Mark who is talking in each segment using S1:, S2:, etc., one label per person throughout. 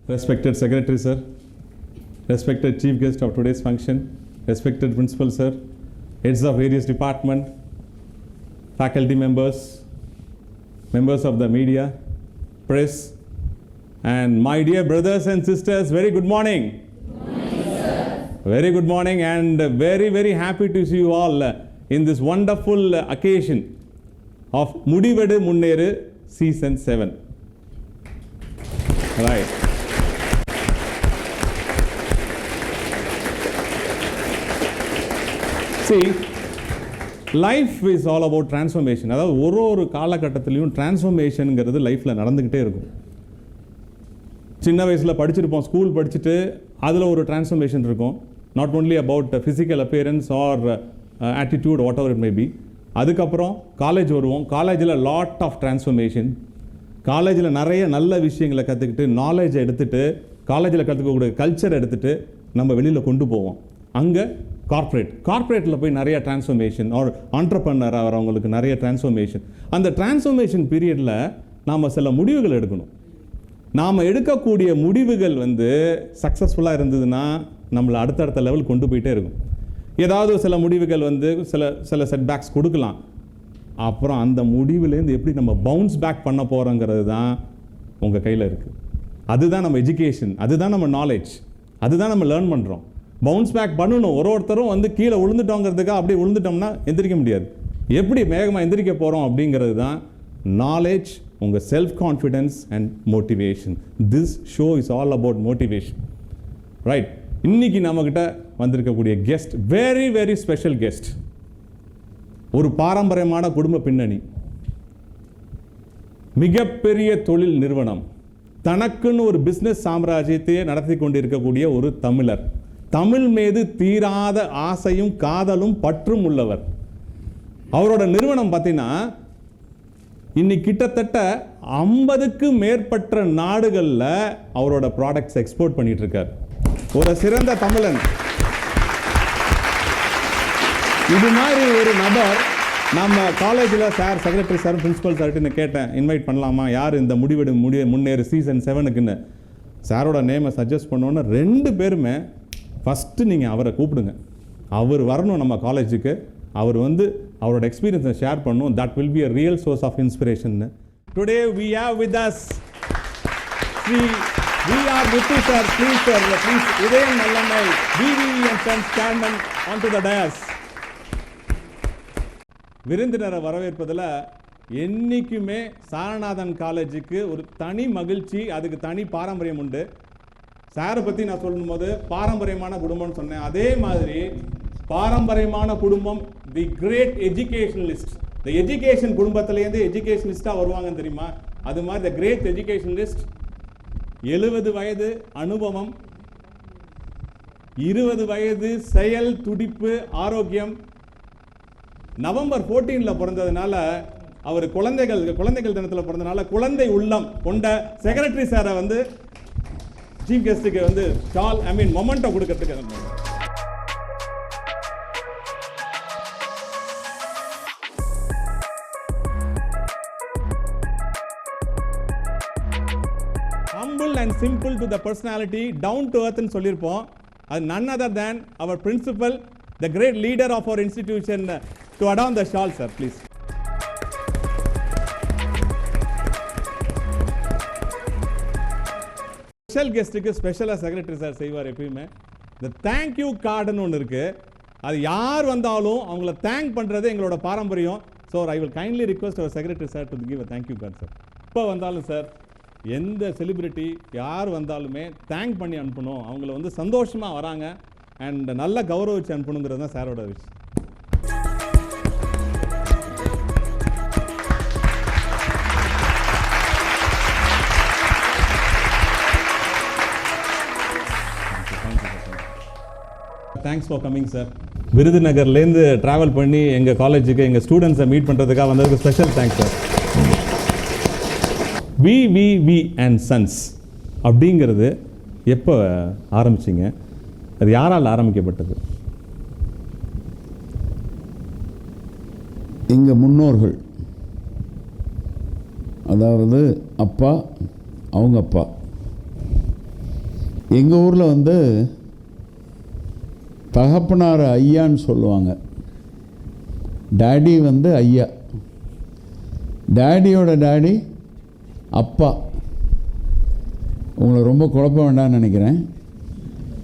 S1: Respected Secretary Sir, respected Chief Guest of today's function, respected Principal Sir, heads of various departments, faculty members, members of the media, press, and my dear brothers and sisters, very good morning.
S2: Good morning, sir.
S1: Very good morning, and very, very happy to see you all in this wonderful occasion of Mudivedu Munneru Season 7. Right. See, life is all about transformation. அதாவது ஒரு காலகட்டத்திலையும் டிரான்ஸ்ஃபர்மேஷனுங்கிறது லைஃப்பில் நடந்துக்கிட்டே இருக்கும். சின்ன வயசில் படிச்சிருப்போம், school படிச்சுட்டு அதில் ஒரு டிரான்ஸ்ஃபர்மேஷன் இருக்கும். Not only about physical appearance or attitude whatever it may be. அதுக்கப்புறம் காலேஜ் வருவோம். காலேஜில் லாட் ஆஃப் டிரான்ஸ்ஃபர்மேஷன். காலேஜில் நிறைய நல்ல விஷயங்களை கற்றுக்கிட்டு நாலேஜை எடுத்துகிட்டு காலேஜில் கற்றுக்கக்கூடிய கல்ச்சரை எடுத்துகிட்டு நம்ம வெளியில் கொண்டு போவோம். அங்கே கார்ப்பரேட்டில் போய் நிறைய டிரான்ஸ்ஃபர்மேஷன் ஆர் ஆண்டர்ப்ரனர் ஆகிறவங்களுக்கு நிறைய டிரான்ஸ்ஃபர்மேஷன். அந்த டிரான்ஸ்ஃபர்மேஷன் பீரியடில் நாம் சில முடிவுகள் எடுக்கணும். நாம் எடுக்கக்கூடிய முடிவுகள் சக்ஸஸ்ஃபுல்லாக இருந்ததுன்னா நம்மளை அடுத்தடுத்த லெவல் கொண்டு போயிட்டே இருக்கும். ஏதாவது சில முடிவுகள் சில செட்பேக்ஸ் கொடுக்கலாம். அப்புறம் அந்த முடிவுலேருந்து எப்படி நம்ம பவுன்ஸ் பேக் பண்ண போகிறோங்கிறது தான் உங்கள் கையில் இருக்குது. அதுதான் நம்ம எஜுகேஷன், அதுதான் நம்ம நாலேஜ், அதுதான் நம்ம லேர்ன் பண்ணுறோம். பவுன்ஸ் பேக் பண்ணணும். ஒருத்தரும் கீழே விழுந்துட்டோங்கிறதுக்காக அப்படியே விழுந்துட்டோம்னா எந்திரிக்க முடியாது. எப்படி வேகமாக எந்திரிக்க போகிறோம் அப்படிங்கிறது தான் நாலேஜ், உங்கள் self confidence and motivation. This show is all about motivation. Right. இன்னைக்கு நம்மக்கிட்ட வந்திருக்கக்கூடிய guest very very special guest. ஒரு பாரம்பரியமான குடும்ப பின்னணி, மிகப்பெரிய தொழில் நிறுவனம், தனக்குன்னு ஒரு பிஸ்னஸ் சாம்ராஜ்யத்தையே நடத்தி கொண்டிருக்கக்கூடிய ஒரு தமிழர், தமிழ் மீது தீராத ஆசையும் காதலும் பற்றும் உள்ளவர். அவரோட நிறுவனம் பார்த்தீங்கன்னா இன்னைக்கு கிட்டத்தட்ட 50க்கு மேற்பட்ட நாடுகளில் அவரோட ப்ராடக்ட்ஸ் எக்ஸ்போர்ட் பண்ணிட்டு இருக்கார். ஒரு சிறந்த தமிழன். இது மாதிரி ஒரு நபர் நம்ம காலேஜில் சார், செக்ரட்டரி சார், பிரின்சிபல் சார்ட்டு கேட்டேன், இன்வைட் பண்ணலாமா, யார் இந்த முடிவெடு முன்னேறு சீசன் 7க்குன்னு. சாரோட நேமை சஜஸ்ட் பண்ணோன்னு 2 பேருமே ஃபஸ்ட்டு நீங்கள் அவரை கூப்பிடுங்க, அவர் வரணும் நம்ம காலேஜுக்கு, அவர் அவரோட எக்ஸ்பீரியன்ஸை ஷேர் பண்ணணும். That will be a real source of inspiration. Today we have with us Shri V.R. Muthu sir, please sir, please Udayan Nallamai, BVE and Sons chairman onto the dais. விருந்தினரை வரவேற்பதில் என்றைக்குமே சாரநாதன் காலேஜுக்கு ஒரு தனி மகிழ்ச்சி, அதுக்கு தனி பாரம்பரியம் உண்டு. சாரை பற்றி நான் சொல்லும்போது பாரம்பரியமான குடும்பம்னு சொன்னேன். அதே மாதிரி பாரம்பரியமான குடும்பம், தி கிரேட் எஜுகேஷனலிஸ்ட். இந்த எஜுகேஷன் குடும்பத்திலேருந்து எஜுகேஷனலிஸ்டாக வருவாங்கன்னு தெரியுமா? அது மாதிரி த கிரேட் எஜுகேஷனலிஸ்ட். 70 வயது அனுபவம், 20 வயது செயல் துடிப்பு, ஆரோக்கியம். நவம்பர் 14 பிறந்ததுனால அவர் குழந்தைகள் தினத்தில் பிறந்தனால குழந்தை உள்ளம் கொண்ட செக்ரட்டரி சாரை சீஃப் கெஸ்ட்டுக்கு மொமெண்டோ கொடுக்கறதுக்கு humble and simple to the personality, down to earth ன்னு சொல்லியிருப்போம். அது none other than our principal, the great leader of our institution, to adorn the shawl, sir, please. Special கெஸ்ட்டுக்கு ஸ்பெஷலாக செக்ரட்டரி சார் செய்வார். எப்பயுமே இந்த thank you கார்டுன்னு ஒன்று இருக்குது. அது யார் வந்தாலும் அவங்கள தேங்க் பண்ணுறது எங்களோட பாரம்பரியம். So I will kindly request our secretary sir to give a thank you card sir. இப்போ வந்தாலும் சார், எந்த செலிபிரிட்டி யார் வந்தாலுமே தேங்க் பண்ணி அனுப்பணும். அவங்கள சந்தோஷமாக வராங்க அண்ட் நல்லா கௌரவிச்சு அனுப்பணுங்கிறது தான் சாரோட விஷயம். Thanks for coming sir. விருதுநகர்லேருந்து ட்ராவல் பண்ணி எங்கள் காலேஜுக்கு எங்கள் ஸ்டூடெண்ட்ஸை மீட் பண்ணுறதுக்காக வந்ததுக்கு special thanks sir. VVV and Sons அப்படிங்கிறது எப்போ ஆரம்பிச்சிங்க? அது யாரால் ஆரம்பிக்கப்பட்டது?
S2: எங்கள் முன்னோர்கள், அதாவது அப்பா, அவங்க அப்பா எங்கள் ஊரில் வந்து தகப்பனார் ஐயான்னு சொல்லுவாங்க. டேடி வந்து ஐயா, டேடியோட டேடி அப்பா. உங்களை ரொம்ப குழப்ப வேண்டாம்னு நினைக்கிறேன்.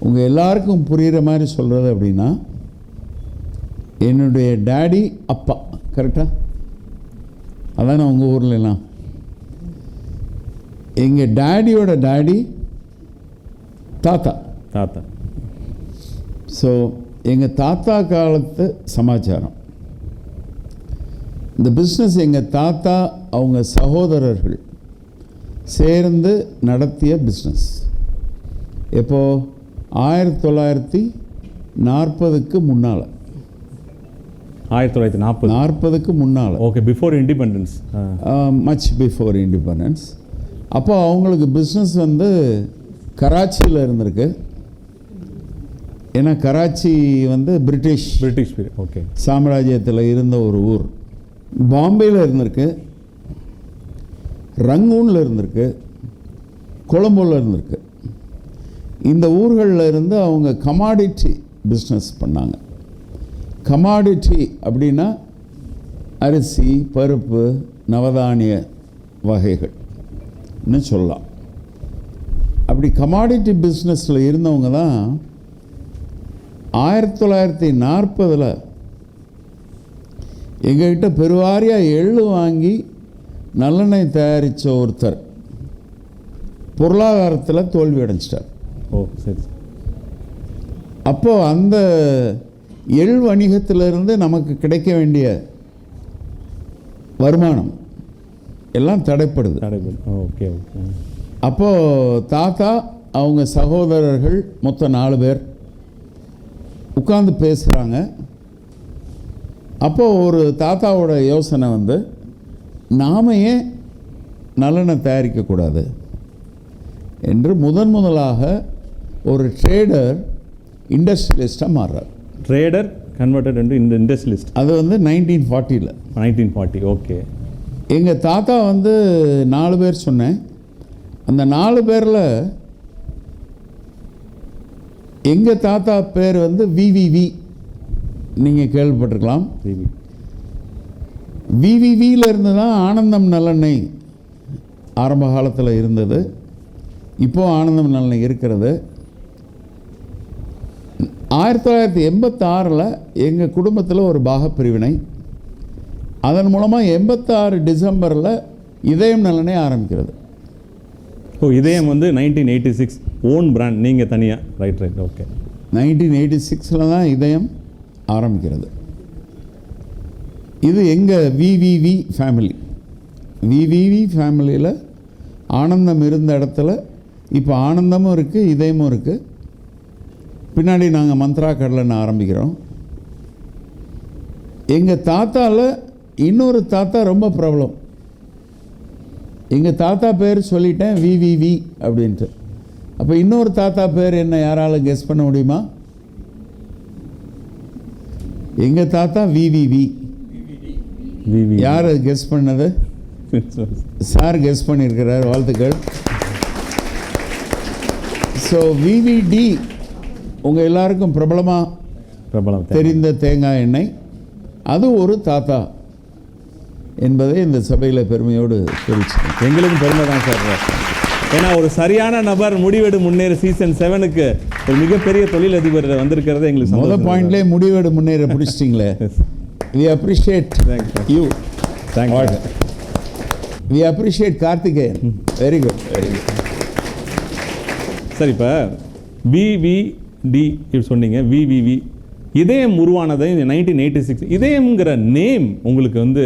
S2: உங்கள் எல்லாருக்கும் புரிகிற மாதிரி சொல்கிறது அப்படின்னா, என்னுடைய டேடி அப்பா, கரெக்டாக? அதானே உங்கள் ஊரில் எல்லாம். எங்கள் டேடியோட டேடி தாத்தா.
S1: தாத்தா.
S2: ஸோ எங்கள் தாத்தா காலத்து சமாச்சாரம். இந்த பிஸ்னஸ் எங்கள் தாத்தா அவங்க சகோதரர்கள் சேர்ந்து நடத்திய பிஸ்னஸ். எப்போது? 1940க்கு முன்னால்.
S1: 1940
S2: முன்னால்.
S1: Okay, before independence.
S2: Much before independence. அப்போ அவங்களுக்கு பிஸ்னஸ் வந்து கராச்சியில் இருந்திருக்கு. ஏன்னா கராச்சி வந்து பிரிட்டிஷ்
S1: ஓகே
S2: சாம்ராஜ்யத்தில் இருந்த ஒரு ஊர். பாம்பேயில் இருந்திருக்கு, ரங்கூனில் இருந்திருக்கு, கொலம்போவில் இருந்திருக்கு. இந்த ஊர்களில் இருந்து அவங்க கமாடிட்டி பிஸ்னஸ் பண்ணாங்க. கமாடிட்டி அப்படின்னா அரிசி, பருப்பு, நவதானிய வகைகள்னு சொல்லலாம். அப்படி கமாடிட்டி பிஸ்னஸில் இருந்தவங்க தான் 1940 எங்ககிட்ட பெருவாரியாக எள்ளு வாங்கி நல்லெண்ணெய் தயாரித்த ஒருத்தர் பொருளாதாரத்தில் தோல்வி அடைஞ்சிட்டார்.
S1: ஓ சரி.
S2: அப்போது அந்த எள் வணிகத்திலிருந்து நமக்கு கிடைக்க வேண்டிய வருமானம் எல்லாம் தடைப்படுது.
S1: Okay okay.
S2: அப்போது தாத்தா அவங்க சகோதரர்கள் மொத்தம் 4 பேர் உட்கார்ந்து பேசுகிறாங்க. அப்போது ஒரு தாத்தாவோட யோசனை வந்து, நாம் ஏன் நல்லெண்ணெய் தயாரிக்கக்கூடாது என்று முதலாக ஒரு ட்ரேடர் இண்டஸ்ட்ரியலிஸ்ட்டாக மாறுறார்.
S1: Trader converted into industrialist.
S2: அது வந்து 1940.
S1: 1940 ஓகே.
S2: எங்கள் தாத்தா வந்து 4 பேர் சொன்னேன். அந்த 4 பேரில் எங்கள் தாத்தா பேர் வந்து விவிவி, நீங்கள் கேள்விப்பட்டிருக்கலாம். விவிவியில் இருந்து தான் ஆனந்தம் நல்லெண்ணெய் ஆரம்ப காலத்தில் இருந்தது. இப்போது ஆனந்தம் நல்லெண்ணெய் இருக்கிறது. 1986 எங்கள் குடும்பத்தில் ஒரு பாகப்பிரிவினை. அதன் மூலமாக 86 டிசம்பரில் இதயம் நல்லெண்ணெய் ஆரம்பிக்கிறது.
S1: ஓ, இதயம் வந்து 1986 ஓன் பிராண்ட், நீங்கள் தனியாக. Right okay.
S2: 1986 தான் இதயம் ஆரம்பிக்கிறது. இது எங்கள் விவிவி ஃபேமிலி. விவிவி ஃபேமிலியில் ஆனந்தம் இருந்த இடத்துல இப்போ ஆனந்தமும் இருக்குது, இதயமும் இருக்குது. பின்னாடி நாங்கள் மந்த்ரா கடலைன்னு ஆரம்பிக்கிறோம். எங்கள் தாத்தாவில் இன்னொரு தாத்தா ரொம்ப பிரபலம். எங்கள் தாத்தா பேர் சொல்லிட்டேன், விவிவி அப்படின்ட்டு. அப்போ இன்னொரு தாத்தா பேர் என்ன யாராலும் கெஸ் பண்ண முடியுமா? எங்கள் தாத்தா விவிவி. யார் அது கெஸ் பண்ணது? சார் கெஸ் பண்ணியிருக்கிறார், வாழ்த்துக்கள். ஸோ விவிடி உங்கள் எல்லாருக்கும் பிரபலம் தெரிந்த தேங்காய் எண்ணெய். அது ஒரு தாத்தா என்பதை இந்த சபையில் பெருமையோடு தெரிவிச்சேன்.
S1: எங்களுக்கும் பெருமை தான் சார். ஏன்னா ஒரு சரியான நபர் முடிவெடு முன்னேறு சீசன் 7க்கு ஒரு மிகப்பெரிய தொழிலதிபர் வந்திருக்கிறது எங்களுக்கு.
S2: முதல் பாயிண்ட்லேயே முடிவெடு முன்னேற பிடிச்சிட்டிங்களே. We appreciate you.
S1: Thank you.
S2: We appreciate Karthikeyan. Very good. Very good.
S1: சரி, இப்போ விவிடி இப்படி சொன்னீங்க. விவிவி இதயம் உருவானது 1986. இதயம்ங்கிற நேம் உங்களுக்கு வந்து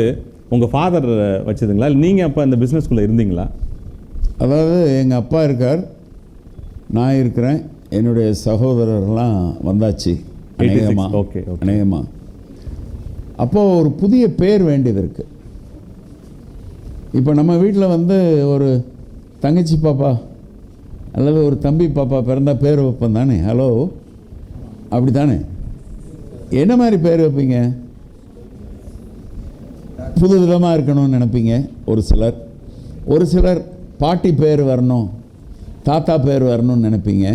S1: உங்கள் ஃபாதர் வச்சதுங்களா, இல்லை நீங்கள் அப்போ அந்த பிஸ்னஸ்குள்ளே இருந்தீங்களா?
S2: அதாவது எங்கள் அப்பா இருக்கார், நான் இருக்கிறேன், என்னுடைய சகோதரர்லாம் வந்தாச்சு அநேகமாக.
S1: ஓகே
S2: அநேகமாக. அப்போது ஒரு புதிய பேர் வேண்டியது இருக்குது. இப்போ நம்ம வீட்டில் வந்து ஒரு தங்கச்சி பாப்பா அல்லது ஒரு தம்பி பாப்பா பிறந்தால் பேர் வைப்போம் தானே? ஹலோ, அப்படி தானே? என்ன மாதிரி பேர் வைப்பீங்க? புது விதமாக இருக்கணும்னு நினைப்பீங்க ஒரு சிலர் பாட்டி பேர் வரணும், தாத்தா பேர் வரணும்னு நினைப்பீங்க.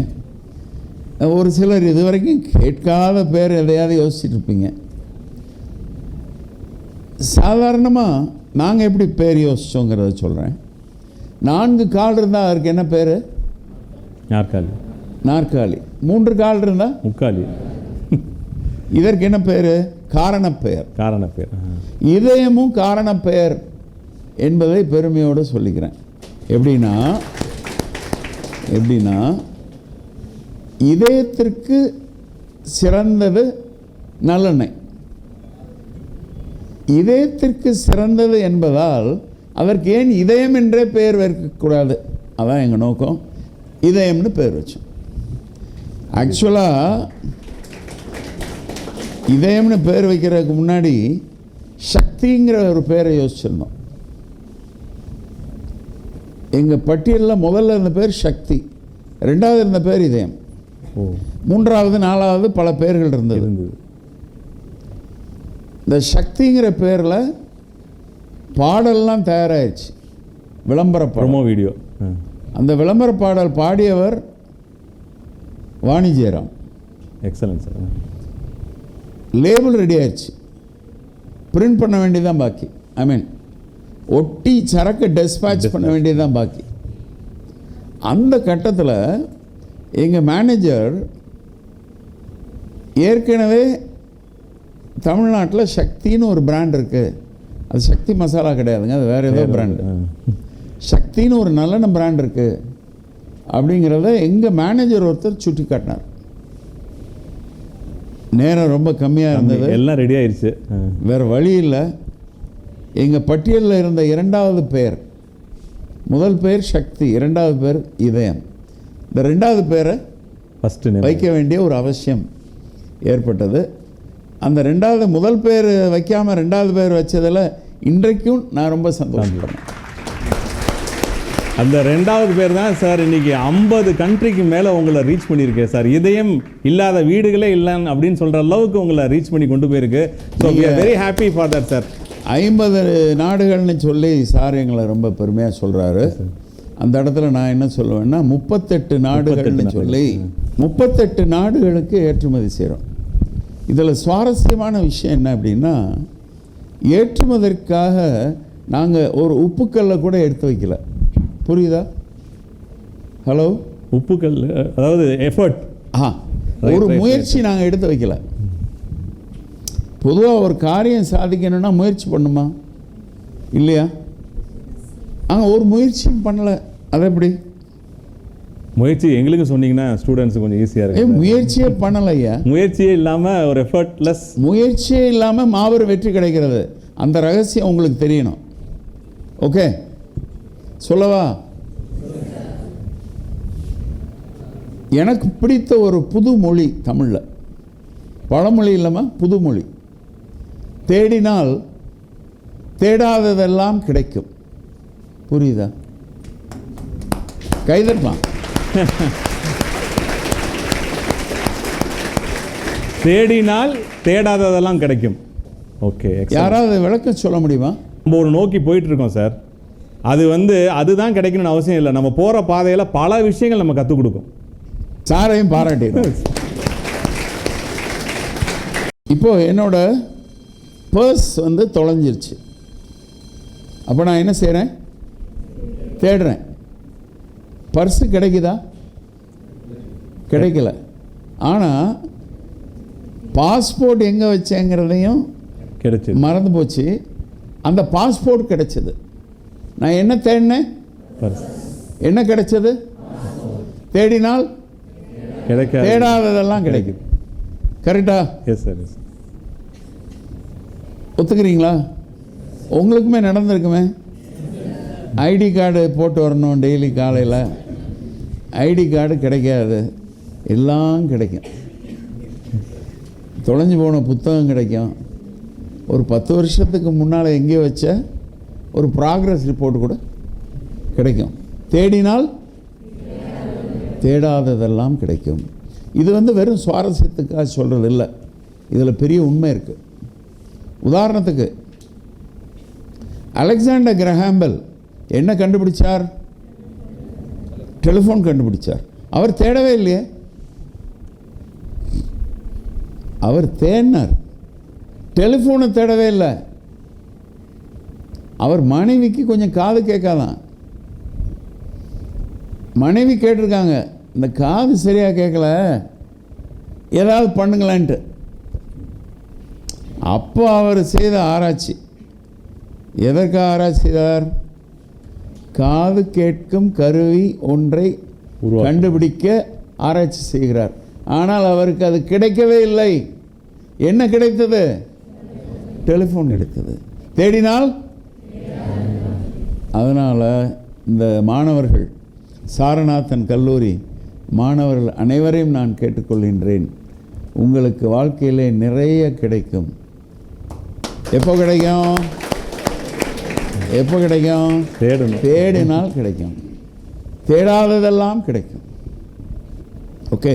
S2: ஒரு சிலர் இதுவரைக்கும் கேட்காத பேர் எதையாவது யோசிச்சுட்டு இருப்பீங்க. சாதாரணமாக நாங்கள் எப்படி பேர் யோசித்தோங்கிறத சொல்கிறேன். 4 கால் இருந்தால் அதற்கு என்ன பேர்?
S1: நாற்காலி.
S2: நாற்காலி. 3 கால் இருந்தால்
S1: முக்காலி.
S2: இதற்கு என்ன பேர்? காரணப்பெயர்.
S1: காரணப்பெயர்.
S2: இதயமும் காரணப்பெயர் என்பதை பெருமையோடு சொல்லிக்கிறேன். எப்படின்னா இதயத்திற்கு சிறந்தது நல்லெண்ணெய். இதயத்திற்கு சிறந்தது என்பதால் அதற்கு ஏன் இதயம் என்றே பெயர் வைக்கக்கூடாது? அதான் எங்கள் நோக்கம். இதயம்னு பேர் வச்சோம். ஆக்சுவலாக இதயம்னு பேர் வைக்கிறதுக்கு முன்னாடி சக்திங்கிற ஒரு பேரை யோசிச்சிருந்தோம். எங்கள் பட்டியலில் முதல்ல இருந்த பேர் சக்தி, 2வது இருந்த பேர் இதயம், 3வது 4வது பல பேர்கள் இருந்தது. இந்த சக்திங்கிற பேரில் பாடல்லாம் தயாராகிடுச்சு, விளம்பர ப்ரோமோ வீடியோ. அந்த விளம்பர பாடல் பாடியவர் Vani Jayaram. Excellent sir. Label ready ஆயிடுச்சு, பிரிண்ட் பண்ண வேண்டியதான் பாக்கி. ஒட்டி சரக்கு டெஸ்பேட்ச் பண்ண வேண்டியதுதான் பாக்கி. அந்த கட்டத்தில் எங்கள் மேனேஜர் ஏற்கனவே தமிழ்நாட்டில் சக்தின்னு ஒரு பிராண்ட் இருக்குது, அது சக்தி மசாலா கிடையாதுங்க, அது வேறு ஏதோ பிராண்டு, சக்தின்னு ஒரு நல்லெண்ணெய் பிராண்ட் இருக்குது அப்படிங்கிறத எங்கள் மேனேஜர் ஒருத்தர் சுட்டி காட்டினார். நேரம் ரொம்ப கம்மியாக இருந்தது, எல்லாம் ரெடி ஆயிடுச்சு, வேறு வழி இல்லை. எங்கள் பட்டியலில் இருந்த 2வது பெயர், முதல் பெயர் சக்தி, 2வது பேர் இதயம். இந்த 2வது பேரை ஃபஸ்ட்டு வைக்க வேண்டிய ஒரு அவசியம் ஏற்பட்டது. அந்த 2வது முதல் பேர் வைக்காமல் 2வது பேர் வச்சதில் இன்றைக்கும் நான் ரொம்ப சந்தோஷப்படுறேன்.
S1: அந்த 2வது பேர் தான் சார் இன்றைக்கி 50 கண்ட்ரிக்கு மேலே உங்களை ரீச் பண்ணியிருக்கேன் சார். இதயம் இல்லாத வீடுகளே இல்லைன்னு அப்படின்னு சொல்கிற அளவுக்கு உங்களை ரீச் பண்ணி கொண்டு போயிருக்கு. So we are very happy for that sir.
S2: 50 நாடுகள்னு சொல்லி சார் எங்களை ரொம்ப பெருமையாக சொல்கிறாரு. அந்த இடத்துல நான் என்ன சொல்லுவேன்னா 38 நாடுகள்னு சொல்லி 38 நாடுகளுக்கு ஏற்றுமதி செய்கிறோம். இதில் சுவாரஸ்யமான விஷயம் என்ன அப்படின்னா, ஏற்றுமதிக்காக நாங்கள் ஒரு உப்புக்கல்லை கூட எடுத்து வைக்கல. புரியுதா? ஹலோ,
S1: உப்புக்கல் அதாவது எஃபர்ட்,
S2: ஒரு முயற்சி நாங்கள் எடுத்து வைக்கல. பொதுவாக ஒரு காரியம் சாதிக்கணும்னா முயற்சி பண்ணுமா இல்லையா? ஒரு முயற்சியும் பண்ணலை. அது எப்படி?
S1: முயற்சி எங்களுக்கு சொன்னீங்கன்னா ஸ்டூடெண்ட்ஸு கொஞ்சம் ஈஸியாக இருக்குது.
S2: முயற்சியே பண்ணலையா?
S1: முயற்சியே இல்லாமல் ஒரு எஃபர்ட்லெஸ்,
S2: முயற்சியே இல்லாமல் மாபெரும் வெற்றி கிடைக்கிறது. அந்த ரகசியம் உங்களுக்கு தெரியணும். ஓகே, சொல்லவா? எனக்கு பிடித்த ஒரு புது மொழி தமிழில், பழமொழி இல்லாமல் புது மொழி. தேடினால் தேடாததெல்லாம் கிடைக்கும். புரியுதா? கைதட்டலாம்.
S1: தேடினால் தேடாததெல்லாம் கிடைக்கும். ஓகே,
S2: யாராவது விளக்கம் சொல்ல முடியுமா?
S1: நம்ம ஒரு நோக்கி போயிட்டு இருக்கோம் சார். அது அதுதான் கிடைக்கணும்னு அவசியம் இல்லை. நம்ம போகிற பாதையில் பல விஷயங்கள் நம்ம கற்றுக் கொடுக்கும்.
S2: சாரையும் பாராட்டிடும். இப்போது என்னோட பர்ஸ் தொலைஞ்சிருச்சு. அப்போ நான் என்ன செய்கிறேன்? தேடுறேன். பர்ஸு கிடைக்குதா? கிடைக்கல. ஆனால் பாஸ்போர்ட் எங்கே வச்சேங்கிறதையும்
S1: கிடைச்சி
S2: மறந்து போச்சு. அந்த பாஸ்போர்ட் கிடைச்சது. நான் என்ன தேடினேன்? என்ன கிடைச்சது? தேடினால் தேடாததெல்லாம் கிடைக்குது. கரெக்டா?
S1: Yes sir, yes.
S2: ஒத்துக்கிறீங்களா? உங்களுக்குமே நடந்திருக்குமே. ஐடி கார்டு போட்டு வரணும் டெய்லி காலையில். ஐடி கார்டு கிடைக்காது, எல்லாம் கிடைக்கும். தொலைஞ்சு போன புத்தகம் கிடைக்கும். ஒரு 10 வருஷத்துக்கு முன்னால் எங்கேயோ வச்ச ஒரு ப்ராக்ரஸ் ரிப்போர்ட் கூட கிடைக்கும். தேடினால் தேடாததெல்லாம் கிடைக்கும். இது வெறும் சுவாரஸ்யத்துக்காக சொல்கிறது இல்லை, இதில் பெரிய உண்மை இருக்குது. உதாரணத்துக்கு அலெக்சாண்டர் கிரஹாம் பெல் என்ன கண்டுபிடிச்சார்? டெலிஃபோன் கண்டுபிடிச்சார். அவர் தேடவே இல்லையே, அவர் தேடினார், டெலிஃபோனை தேடவே இல்லை. அவர் மனைவிக்கு கொஞ்சம் காது கேட்காதான். மனைவி கேட்டிருக்காங்க, இந்த காது சரியாக கேட்கல, ஏதாவது பண்ணுங்களான்ட்டு. அப்போ அவர் செய்த ஆராய்ச்சி, எதற்காக ஆராய்ச்சி செய்தார்? காது கேட்கும் கருவி ஒன்றை கண்டுபிடிக்க ஆராய்ச்சி செய்கிறார். ஆனால் அவருக்கு அது கிடைக்கவே இல்லை. என்ன கிடைத்தது? டெலிஃபோன் கிடைத்தது. தேடினால். அதனால் இந்த மாணவர்கள், சாரநாதன் கல்லூரி மாணவர்கள் அனைவரையும் நான் கேட்டுக்கொள்கின்றேன், உங்களுக்கு வாழ்க்கையிலே நிறைய கிடைக்கும். எப்போ கிடைக்கும்? எப்போ கிடைக்கும்? தேடினால் கிடைக்கும். தேடாததெல்லாம் கிடைக்கும். ஓகே,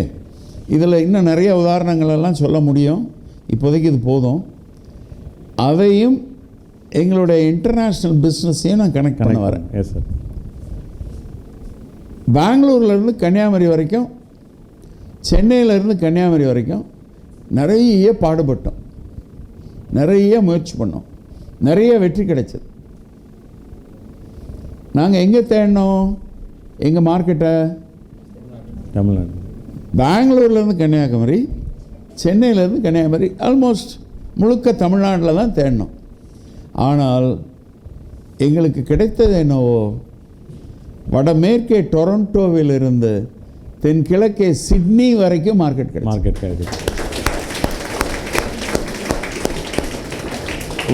S2: இதில் இன்னும் நிறைய உதாரணங்கள் எல்லாம் சொல்ல முடியும். இப்போதைக்கு இது போதும். அதையும் எங்களுடைய இன்டர்நேஷ்னல் பிஸ்னஸையும் நான் கனெக்ட் பண்ண வரேன்.
S1: Yes sir.
S2: பெங்களூர்லேருந்து கன்னியாகுமரி வரைக்கும், சென்னையிலேருந்து கன்னியாகுமரி வரைக்கும் நிறைய பாடுபட்டோம், நிறைய முயற்சி பண்ணோம், நிறைய வெற்றி கிடைச்சது. நாங்கள் எங்கே தேடினோம் எங்கள் மார்க்கெட்டை?
S1: தமிழ்நாடு.
S2: பெங்களூர்லேருந்து கன்னியாகுமரி, சென்னையிலேருந்து கன்னியாகுமரி, ஆல்மோஸ்ட் முழுக்க தமிழ்நாட்டில் தான் தேடினோம். ஆனால் எங்களுக்கு கிடைத்தது என்னவோ, வடமேற்கே டொரண்டோவிலிருந்து தென்கிழக்கே சிட்னி வரைக்கும் மார்க்கெட் கிடைக்கும்.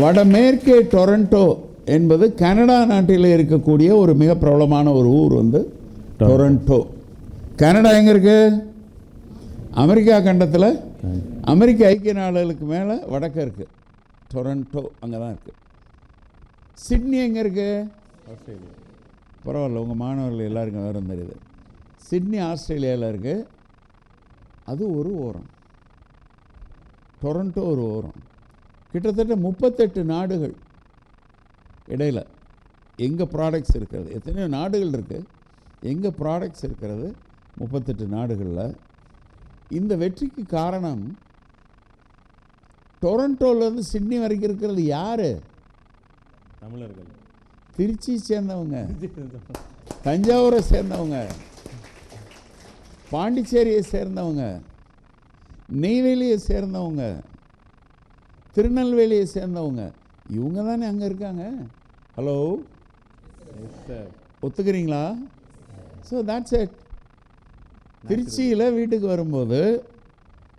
S2: வடமேற்கே டொரண்டோ என்பது கனடா நாட்டில் இருக்கக்கூடிய ஒரு மிக பிரபலமான ஒரு ஊர் வந்து டொரண்டோ. கனடா எங்கே இருக்கு? அமெரிக்கா கண்டத்தில், அமெரிக்க ஐக்கிய நாடுகளுக்கு மேலே வடக்க இருக்குது டொரண்டோ, அங்கே தான் இருக்குது. சிட்னி எங்கே இருக்குது? ஆஸ்திரேலியா. பரவாயில்ல, உங்கள் மாணவர்கள் எல்லாருக்கும் வேறு தெரியுது. சிட்னி ஆஸ்திரேலியாவில் இருக்குது. அது ஒரு ஓரம், டொரண்டோ ஒரு ஓரம். கிட்டத்தட்ட 38 நாடுகள் இடையில் எங்கள் ப்ராடக்ட்ஸ் இருக்கிறது. எத்தனையோ நாடுகள் இருக்குது, எங்கள் ப்ராடக்ட்ஸ் இருக்கிறது 38 நாடுகளில். இந்த வெற்றிக்கு காரணம், டொரண்டோலேருந்து சிட்னி வரைக்கும் இருக்கிறது யார்?
S1: தமிழர்கள்.
S2: திருச்சி சேர்ந்தவங்க, தஞ்சாவூரை சேர்ந்தவங்க, பாண்டிச்சேரியை சேர்ந்தவங்க, நெய்வேலியை சேர்ந்தவங்க, திருநெல்வேலியை சேர்ந்தவங்க, இவங்க தானே அங்கே இருக்காங்க. ஹலோ, ஒத்துக்கிறீங்களா? So that's it. திருச்சியில் வீட்டுக்கு வரும்போது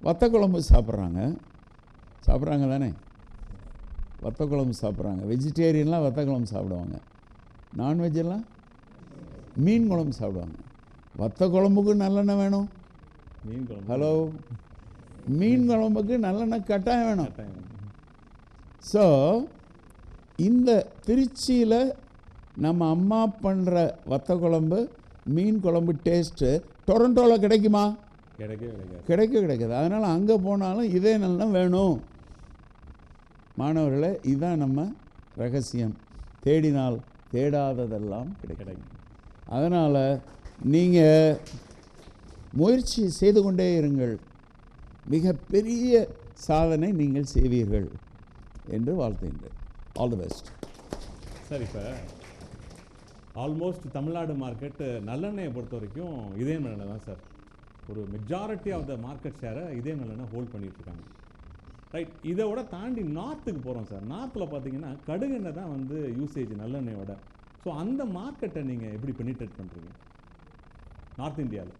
S2: வத்த குழம்பு சாப்பிட்றாங்க தானே? வத்த குழம்பு சாப்பிட்றாங்க. வெஜிடேரியன்லாம் வத்த குழம்பு சாப்பிடுவாங்க, நான்வெஜ்ஜெல்லாம் மீன் குழம்பு சாப்பிடுவாங்க. வத்த குழம்புக்கு நல்லெண்ணெய் வேணும். ஹலோ, மீன் குழம்புக்கு நல்லெண்ணெய் கட்டாயம் வேணும். ஸோ இந்த திருச்சியில் நம்ம அம்மா பண்ணுற வத்த குழம்பு, மீன் குழம்பு டேஸ்ட்டு டொரண்டோவில் கிடைக்குமா? கிடைக்காது. அதனால் அங்கே போனாலும் இதே நல்லா வேணும். மாணவர்களே, இதுதான் நம்ம ரகசியம். தேடினால் தேடாததெல்லாம் கிடைக்கும். அதனால் நீங்கள் முயற்சி செய்து கொண்டே இருங்கள், மிகப்பெரிய சாதனை நீங்கள் செய்வீர்கள் என்று வாழ்த்துகின்றேன். All the best.
S1: சார், இப்போ ஆல்மோஸ்ட் தமிழ்நாடு மார்க்கெட்டு நல்லெண்ணெயை பொறுத்த வரைக்கும் இதே நல்லெண்ணெய் தான் சார். ஒரு மெஜாரிட்டி ஆஃப் த மார்க்கெட் ஷேரை இதே நல்லெண்ணெய் ஹோல்ட் பண்ணிகிட்ருக்காங்க. ரைட். இதை விட தாண்டி நார்த்துக்கு போகிறோம் சார். நார்த்தில் பார்த்தீங்கன்னா கடுகெண்ணெய் தான் வந்து யூசேஜ் நல்லெண்ணெயோட. ஸோ அந்த மார்க்கெட்டை நீங்கள் எப்படி பெனிட்ரேட் பண்ணுறீங்க நார்த் இந்தியாவில்?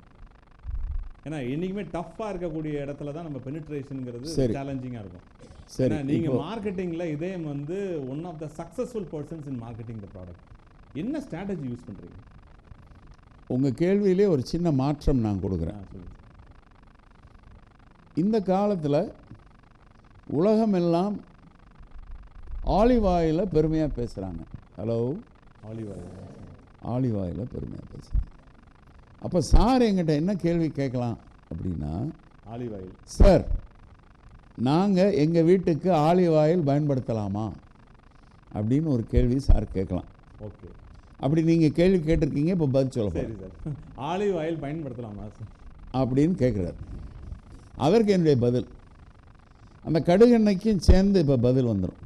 S1: ஏன்னா என்றைக்குமே டஃப்பாக இருக்கக்கூடிய இடத்துல தான் நம்ம பெனிட்ரேஷனுங்கிறது சேலஞ்சிங்காக இருக்கும். சரி, நீங்கள் மார்க்கெட்டிங்கில் இதே வந்து one of the successful persons in marketing the product, என்ன ஸ்ட்ராட்டஜி யூஸ் பண்ணுறீங்க?
S2: உங்கள் கேள்வியிலே ஒரு சின்ன மாற்றம் நான் கொடுக்குறேன். இந்த காலத்தில் உலகமெல்லாம் ஆலிவ் ஆயிலில் பெருமையாக பேசுகிறாங்க. ஹலோ, ஆலிவ் ஆயிலில் பெருமையாக பேசுகிறாங்க. அப்போ சார் எங்கிட்ட என்ன கேள்வி கேட்கலாம் அப்படின்னா,
S1: ஆலிவ் ஆயில்
S2: சார், நாங்கள் எங்கள் வீட்டுக்கு ஆலிவ் ஆயில் பயன்படுத்தலாமா அப்படின்னு ஒரு கேள்வி சார் கேட்கலாம்.
S1: ஓகே,
S2: அப்படி நீங்கள் கேள்வி கேட்டிருக்கீங்க, இப்போ பதில் சொல்ல
S1: சரி சார். ஆலிவ் ஆயில் பயன்படுத்தலாமா சார்
S2: அப்படின்னு கேட்குறாரு. அதற்கு என்னுடைய பதில், அந்த கடுகெண்ணெய்க்கும் சேர்ந்து இப்போ பதில் வந்துடும்.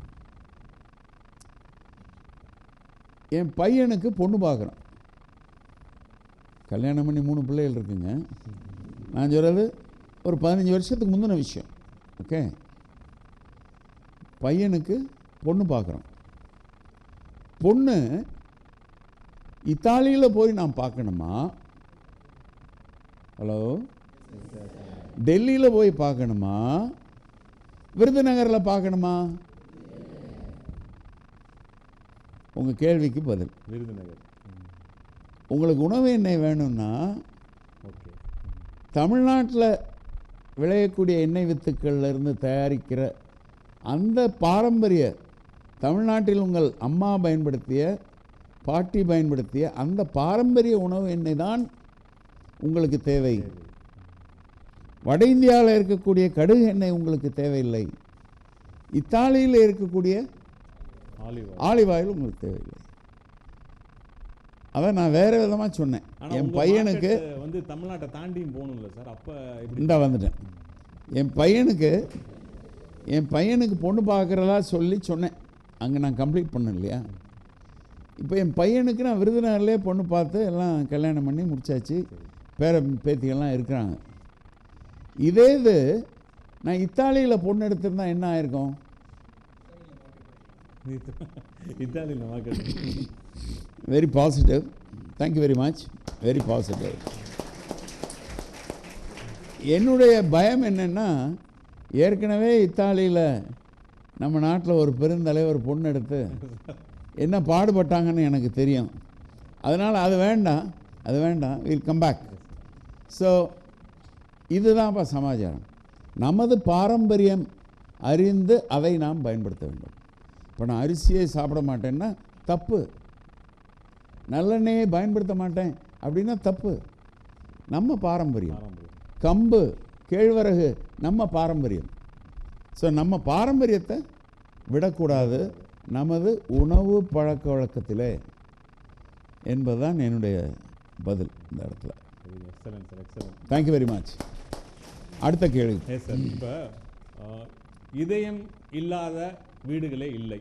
S2: என் பையனுக்கு பொண்ணு பார்க்குறேன். கல்யாணம் பண்ணி 3 பிள்ளைகள் இருக்குங்க. நான் சொல்கிறது ஒரு 15 வருஷத்துக்கு முந்தின விஷயம். ஓகே, பையனுக்கு பொண்ணு பார்க்குறோம். பொண்ணு இத்தாலியில் போய் நான் பார்க்கணுமா, ஹலோ, டெல்லியில் போய் பார்க்கணுமா, விருதுநகரில் பார்க்கணுமா? உங்கள் கேள்விக்கு பதில்
S1: விருதுநகர்.
S2: உங்களுக்கு உணவு எண்ணெய் வேணும்னா தமிழ்நாட்டில் விளையக்கூடிய எண்ணெய் வித்துக்கள்லேருந்து தயாரிக்கிற அந்த பாரம்பரிய தமிழ்நாட்டில் உங்கள் அம்மா பயன்படுத்திய, பாட்டி பயன்படுத்திய அந்த பாரம்பரிய உணவு எண்ணெய் தான் உங்களுக்கு தேவை. வட இந்தியாவில் இருக்கக்கூடிய கடுகு எண்ணெய் உங்களுக்கு தேவையில்லை. இத்தாலியில் இருக்கக்கூடிய ஆலிவ் ஆயில் உங்களுக்கு தேவையில்லை. அதான் நான் வேறு விதமாக சொன்னேன். என் பையனுக்கு
S1: வந்து தமிழ்நாட்டை தாண்டியும் போகணும்ல சார். அப்போ
S2: இந்த வந்துட்டேன். என் பையனுக்கு பொண்ணு பார்க்குறதா சொல்லி சொன்னேன். அங்கே நான் கம்ப்ளீட் பண்ணேன் இல்லையா. இப்போ என் பையனுக்கு நான் விருதுநகர்லேயே பொண்ணு பார்த்து எல்லாம் கல்யாணம் பண்ணி முடிச்சாச்சு. பேர பேத்திகள்லாம் இருக்கிறாங்க. இதே இது நான் இத்தாலியில் பொண்ணு எடுத்திருந்தா என்ன ஆயிருக்கும்?
S1: இத்தாலியில் market.
S2: Very positive. Thank you very much. Very positive. என்னுடைய பயம் என்னென்னா, ஏற்கனவே இத்தாலியில் நம்ம நாட்டில் ஒரு பெருந்தலைவர் பொண்ணு எடுத்து என்ன பாடுபட்டாங்கன்னு எனக்கு தெரியும். அதனால் அது வேண்டாம், வில் கம் பேக். ஸோ இதுதான்ப்பா சமாச்சாரம். நமது பாரம்பரியம் அறிந்து அதை நாம் பயன்படுத்த வேண்டும். இப்போ நான் அரிசியை சாப்பிட மாட்டேன்னா தப்பு, நல்லெண்ணெயை பயன்படுத்த மாட்டேன் அப்படின்னா தப்பு. நம்ம பாரம்பரியம். கம்பு, கேழ்வரகு நம்ம பாரம்பரியம். ஸோ நம்ம பாரம்பரியத்தை விடக்கூடாது நமது உணவு பழக்க வழக்கத்திலே என்பதுதான் என்னுடைய பதில் இந்த இடத்துல. Thank you very much. அடுத்த கேள்வி.
S1: சார், இப்போ இதயம் இல்லாத வீடுகளே இல்லை.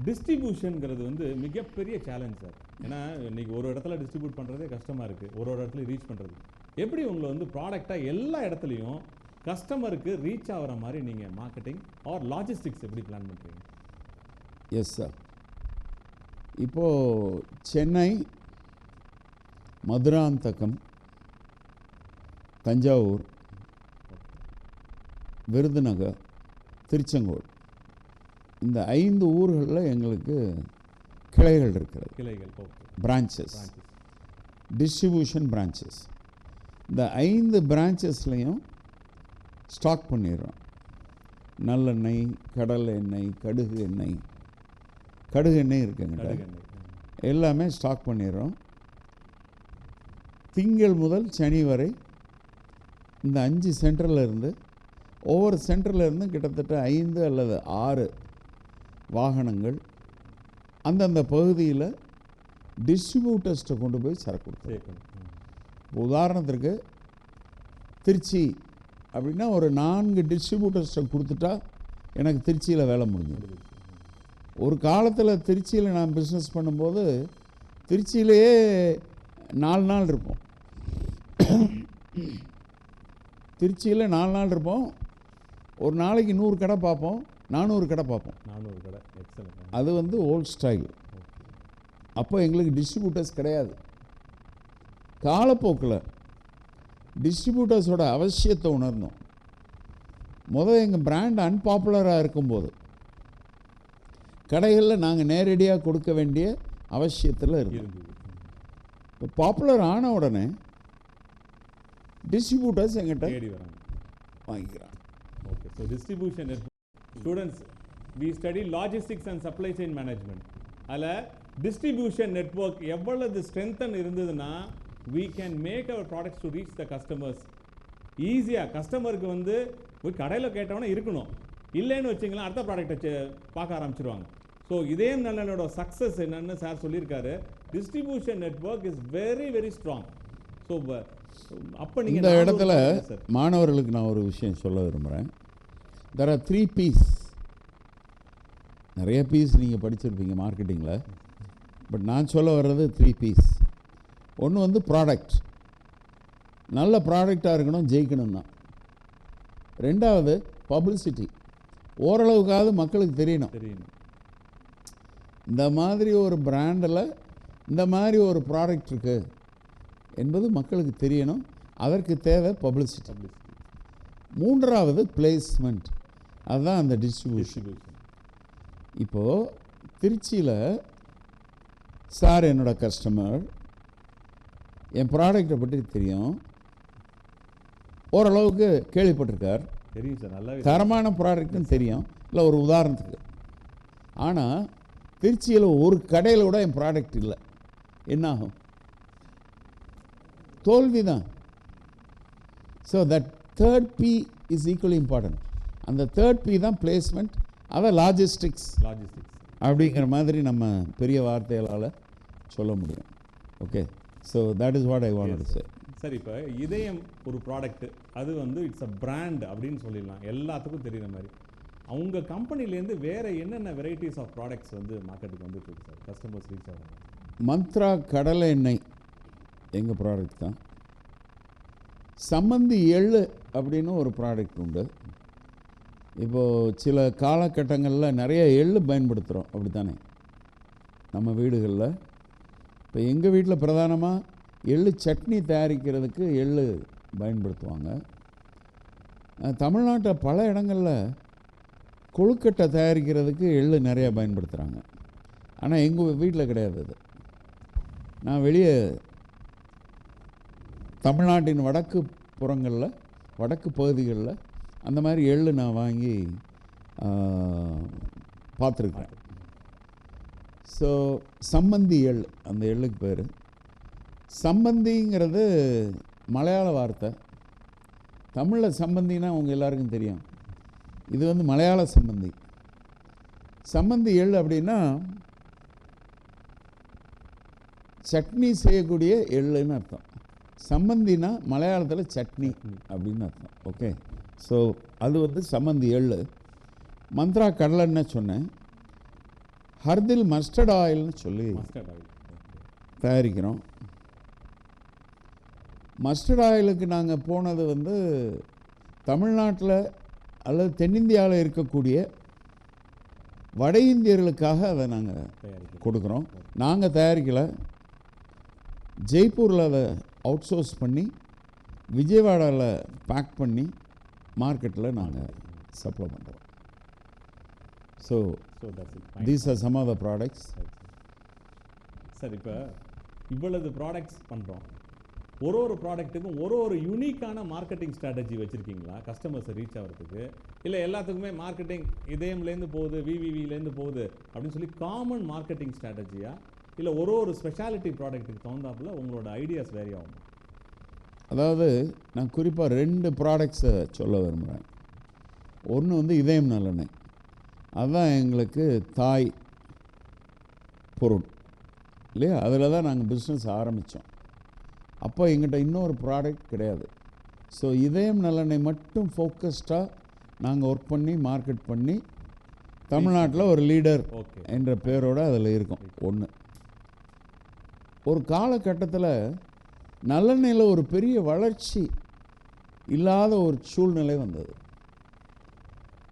S1: டிஸ்ட்ரிபியூஷனுங்கிறது வந்து மிகப்பெரிய சேலஞ்ச் சார். ஏன்னா இன்றைக்கி ஒரு இடத்துல டிஸ்ட்ரிபியூட் பண்ணுறதே கஷ்டமாக இருக்குது, ஒரு இடத்துல ரீச் பண்ணுறது. எப்படி உங்களை வந்து ப்ராடக்டாக எல்லா இடத்துலையும் கஸ்டமருக்கு ரீச் ஆகிற மாதிரி நீங்கள் மார்க்கெட்டிங் ஆர் லாஜிஸ்டிக்ஸ் எப்படி பிளான் பண்ணுறீங்க?
S2: Yes sir. இப்போது சென்னை, மதுராந்தகம், தஞ்சாவூர், விருதுநகர், திருச்செங்கோடு, இந்த 5 ஊர்களில் எங்களுக்கு கிளைகள் இருக்கிறது.
S1: கிளைகள்,
S2: பிரான்ச்சஸ், டிஸ்ட்ரிபியூஷன் பிரான்ச்சஸ். இந்த 5 பிரான்ச்சஸ்லையும் ஸ்டாக் பண்ணிடுறோம். நல்லெண்ணெய், கடல் எண்ணெய், கடுகு எண்ணெய் இருக்குங்க, எல்லாமே ஸ்டாக் பண்ணிடுறோம். திங்கள் முதல் சனி வரை இந்த 5 சென்டரில் இருந்து, ஒவ்வொரு சென்டரில் இருந்து கிட்டத்தட்ட 5 அல்லது 6 வாகனங்கள் அந்தந்த பகுதியில் டிஸ்ட்ரிபியூட்டர்ஸ்ட்டை கொண்டு போய் சரக்கு கொடுத்துருக்கணும். உதாரணத்திற்கு திருச்சி அப்படின்னா ஒரு 4 டிஸ்ட்ரிபியூட்டர்ஸ்ட்டை கொடுத்துட்டா எனக்கு திருச்சியில் வேலை முடிஞ்சது. ஒரு காலத்தில் திருச்சியில் நான் பிஸ்னஸ் பண்ணும்போது திருச்சியிலேயே 4 நாள் இருப்போம். திருச்சியில் 4 நாள் இருப்போம். ஒரு நாளைக்கு 100 கடை பார்ப்போம், 400 கடை பார்ப்போம்.
S1: 400 கடை. எக்ஸலன்ட்.
S2: அது வந்து ஓல்ட் ஸ்டைல். அப்போ எங்களுக்கு டிஸ்ட்ரிபியூட்டர்ஸ் கிடையாது. காலப்போக்கில் டிஸ்ட்ரிபியூட்டர்ஸோட அவசியத்தை உணர்ந்தோம். முதல் எங்கள் பிராண்ட் அன்பாப்புலராக இருக்கும்போது கடைகளில் நாங்கள் நேரடியாக கொடுக்க வேண்டிய அவசியத்தில் இருந்தோம். இப்போ பாப்புலர் ஆன உடனே டிஸ்ட்ரிபியூட்டர்ஸ் எங்கிட்ட வாங்கிக்கிறாங்க.
S1: Okay. So distribution students we study logistics and supply chain management. அதில் டிஸ்ட்ரிபியூஷன் நெட்வொர்க் எவ்வளவு ஸ்ட்ரென்தன் இருந்ததுன்னா we can make our products to reach the customers ஈஸியாக. கஸ்டமருக்கு வந்து போய் கடையில் கேட்டவொன்னே இருக்கணும், இல்லைன்னு வச்சிங்களா அடுத்த ப்ராடக்டை பார்க்க ஆரம்பிச்சிருவாங்க. ஸோ இதயம் நல்லனோட சக்ஸஸ் என்னன்னு சார் சொல்லியிருக்காரு. Distribution network is very very strong. So அப்போ நீங்கள்
S2: இந்த இடத்துல மாணவர்களுக்கு நான் ஒரு விஷயம் சொல்ல விரும்புகிறேன். There are 3 P's. நிறைய பீஸ் நீங்கள் படிச்சிருப்பீங்க மார்க்கெட்டிங்கில், பட் நான் சொல்ல வர்றது 3 P's. ஒன்று வந்து ப்ராடக்ட், நல்ல ப்ராடக்டாக இருக்கணும், ஜெயிக்கணும் தான். ரெண்டாவது பப்ளிசிட்டி, ஓரளவுக்காவது மக்களுக்கு தெரியணும். இந்த மாதிரி ஒரு பிராண்டில் இந்த மாதிரி ஒரு ப்ராடக்ட் இருக்குது என்பது மக்களுக்கு தெரியணும், அதற்கு தேவை பப்ளிசிட்டி. மூன்றாவது பிளேஸ்மெண்ட், அதுதான் அந்த டிஸ்ட்ரிபியூஷன். இப்போது திருச்சியில் சார் என்னோட கஸ்டமர், என் ப்ராடக்டை பற்றி தெரியும், ஓரளவுக்கு கேள்விப்பட்டிருக்கார்,
S1: தெரியும் சார், நல்லா
S2: தரமான ப்ராடக்ட்னு தெரியும். இல்லை ஒரு உதாரணத்துக்கு, ஆனால் திருச்சியில் ஒரு கடையில் கூட என் ப்ராடக்ட் இல்லை, என்னாகும்? தோல்வி தான். So that third P is equally important. அந்த தேர்ட் P தான் பிளேஸ்மெண்ட், அதை லாஜிஸ்டிக்ஸ் அப்படிங்கிற மாதிரி நம்ம பெரிய வார்த்தைகளால் சொல்ல முடியும். Okay, so that is what I want to say.
S1: Sir, இப்போ இதயம் ஒரு ப்ராடக்ட், அது வந்து இட்ஸ் அ பிராண்ட் அப்படின்னு சொல்லிடலாம், எல்லாத்துக்கும் தெரியுற மாதிரி. அவங்க கம்பெனிலேருந்து வேறு என்னென்ன வெரைட்டிஸ் ஆஃப் ப்ராடக்ட்ஸ் வந்து மார்க்கெட்டுக்கு வந்துட்டு இருக்கு சார், கஸ்டமர்ஸ் ரீச் ஆகும்?
S2: மந்த்ரா கடலை எண்ணெய் எங்கள் ப்ராடக்ட் தான். சம்மந்தி எள்ளு அப்படின்னு ஒரு ப்ராடக்ட் உண்டு. இப்போது சில காலகட்டங்களில் நிறைய எள்ளு பயன்படுத்துகிறோம், அப்படி தானே நம்ம வீடுகளில். இப்போ எங்கள் வீட்டில் பிரதானமாக எள்ளு சட்னி தயாரிக்கிறதுக்கு எள்ளு பயன்படுத்துவாங்க. தமிழ்நாட்டில் பல இடங்களில் கொழுக்கட்டை தயாரிக்கிறதுக்கு எள்ளு நிறையா பயன்படுத்துகிறாங்க. ஆனால் எங்கள் வீட்டில் கிடையாது அது. நான் வெளியே தமிழ்நாட்டின் வடக்கு புறங்களில், வடக்கு பகுதிகளில் அந்த மாதிரி எள்ளு நான் வாங்கி பார்த்துருக்கேன். ஸோ சம்மந்தி எள், அந்த எள்ளுக்கு பேர். சம்பந்திங்கிறது மலையாள வார்த்தை. தமிழில் சம்பந்தினா உங்கள் எல்லாருக்கும் தெரியும், இது வந்து மலையாள சம்பந்தி. சம்பந்தி எள் அப்படின்னா சட்னி செய்யக்கூடிய எள்ளுன்னு அர்த்தம். சம்பந்தினா மலையாளத்தில் சட்னி அப்படின்னு அர்த்தம். ஓகே, ஸோ அது வந்து சம்பந்தி எள். மந்த்ரா கடலைன்னு சொன்னேன். ஹர்தில் மஸ்டர்ட் ஆயில்னு சொல்லி தயாரிக்கிறோம். மஸ்டர்ட் ஆயிலுக்கு நாங்கள் போனது வந்து தமிழ்நாட்டில் அல்லது தென்னிந்தியாவில் இருக்கக்கூடிய வட இந்தியர்களுக்காக அதை நாங்கள் கொடுக்குறோம். நாங்கள் தயாரிக்கலை, ஜெய்ப்பூரில் அதை அவுட் சோர்ஸ் பண்ணி விஜயவாடாவில் பேக் பண்ணி மார்க்கெட்டில் நாங்கள் சப்ளை பண்ணுறோம். So these are some of the products.
S1: Sir, இப்போ இவ்வளவு ப்ராடக்ட்ஸ் பண்ணுறோம், ஒரு ப்ராடக்ட்டுக்கும் ஒரு யூனிக்கான மார்க்கெட்டிங் ஸ்ட்ராட்டஜி வச்சுருக்கீங்களா கஸ்டமர்ஸை ரீச் ஆகிறதுக்கு? இல்லை எல்லாத்துக்குமே மார்க்கெட்டிங் இதயம்லேருந்து போகுது, விவிவிலேருந்து போகுது அப்படின்னு சொல்லி காமன் மார்க்கெட்டிங் ஸ்ட்ராட்டஜியா, இல்லை ஒரு ஸ்பெஷாலிட்டி ப்ராடக்ட்டுக்கு தகுந்தாப்புல உங்களோட ஐடியாஸ் வேரி ஆகும்?
S2: அதாவது நான் குறிப்பாக 2 ப்ராடக்ட்ஸை சொல்ல விரும்புகிறேன். ஒன்று வந்து இதயம் நல்லெண்ணெய், அதுதான் எங்களுக்கு தாய் பொருள் இல்லையா, அதில் தான் நாங்கள் பிஸ்னஸ் ஆரம்பித்தோம். அப்போ எங்கிட்ட இன்னொரு ப்ராடக்ட் கிடையாது. ஸோ இதயம் நல்லெண்ணெய் மட்டும் ஃபோக்கஸ்டாக நாங்கள் ஒர்க் பண்ணி மார்க்கெட் பண்ணி தமிழ்நாட்டில் ஒரு லீடர் என்ற பேரோடு அதில் இருக்கும். ஒன்று, ஒரு காலகட்டத்தில் நல்லெண்ணெயில் ஒரு பெரிய வளர்ச்சி இல்லாத ஒரு சூழ்நிலை வந்தது.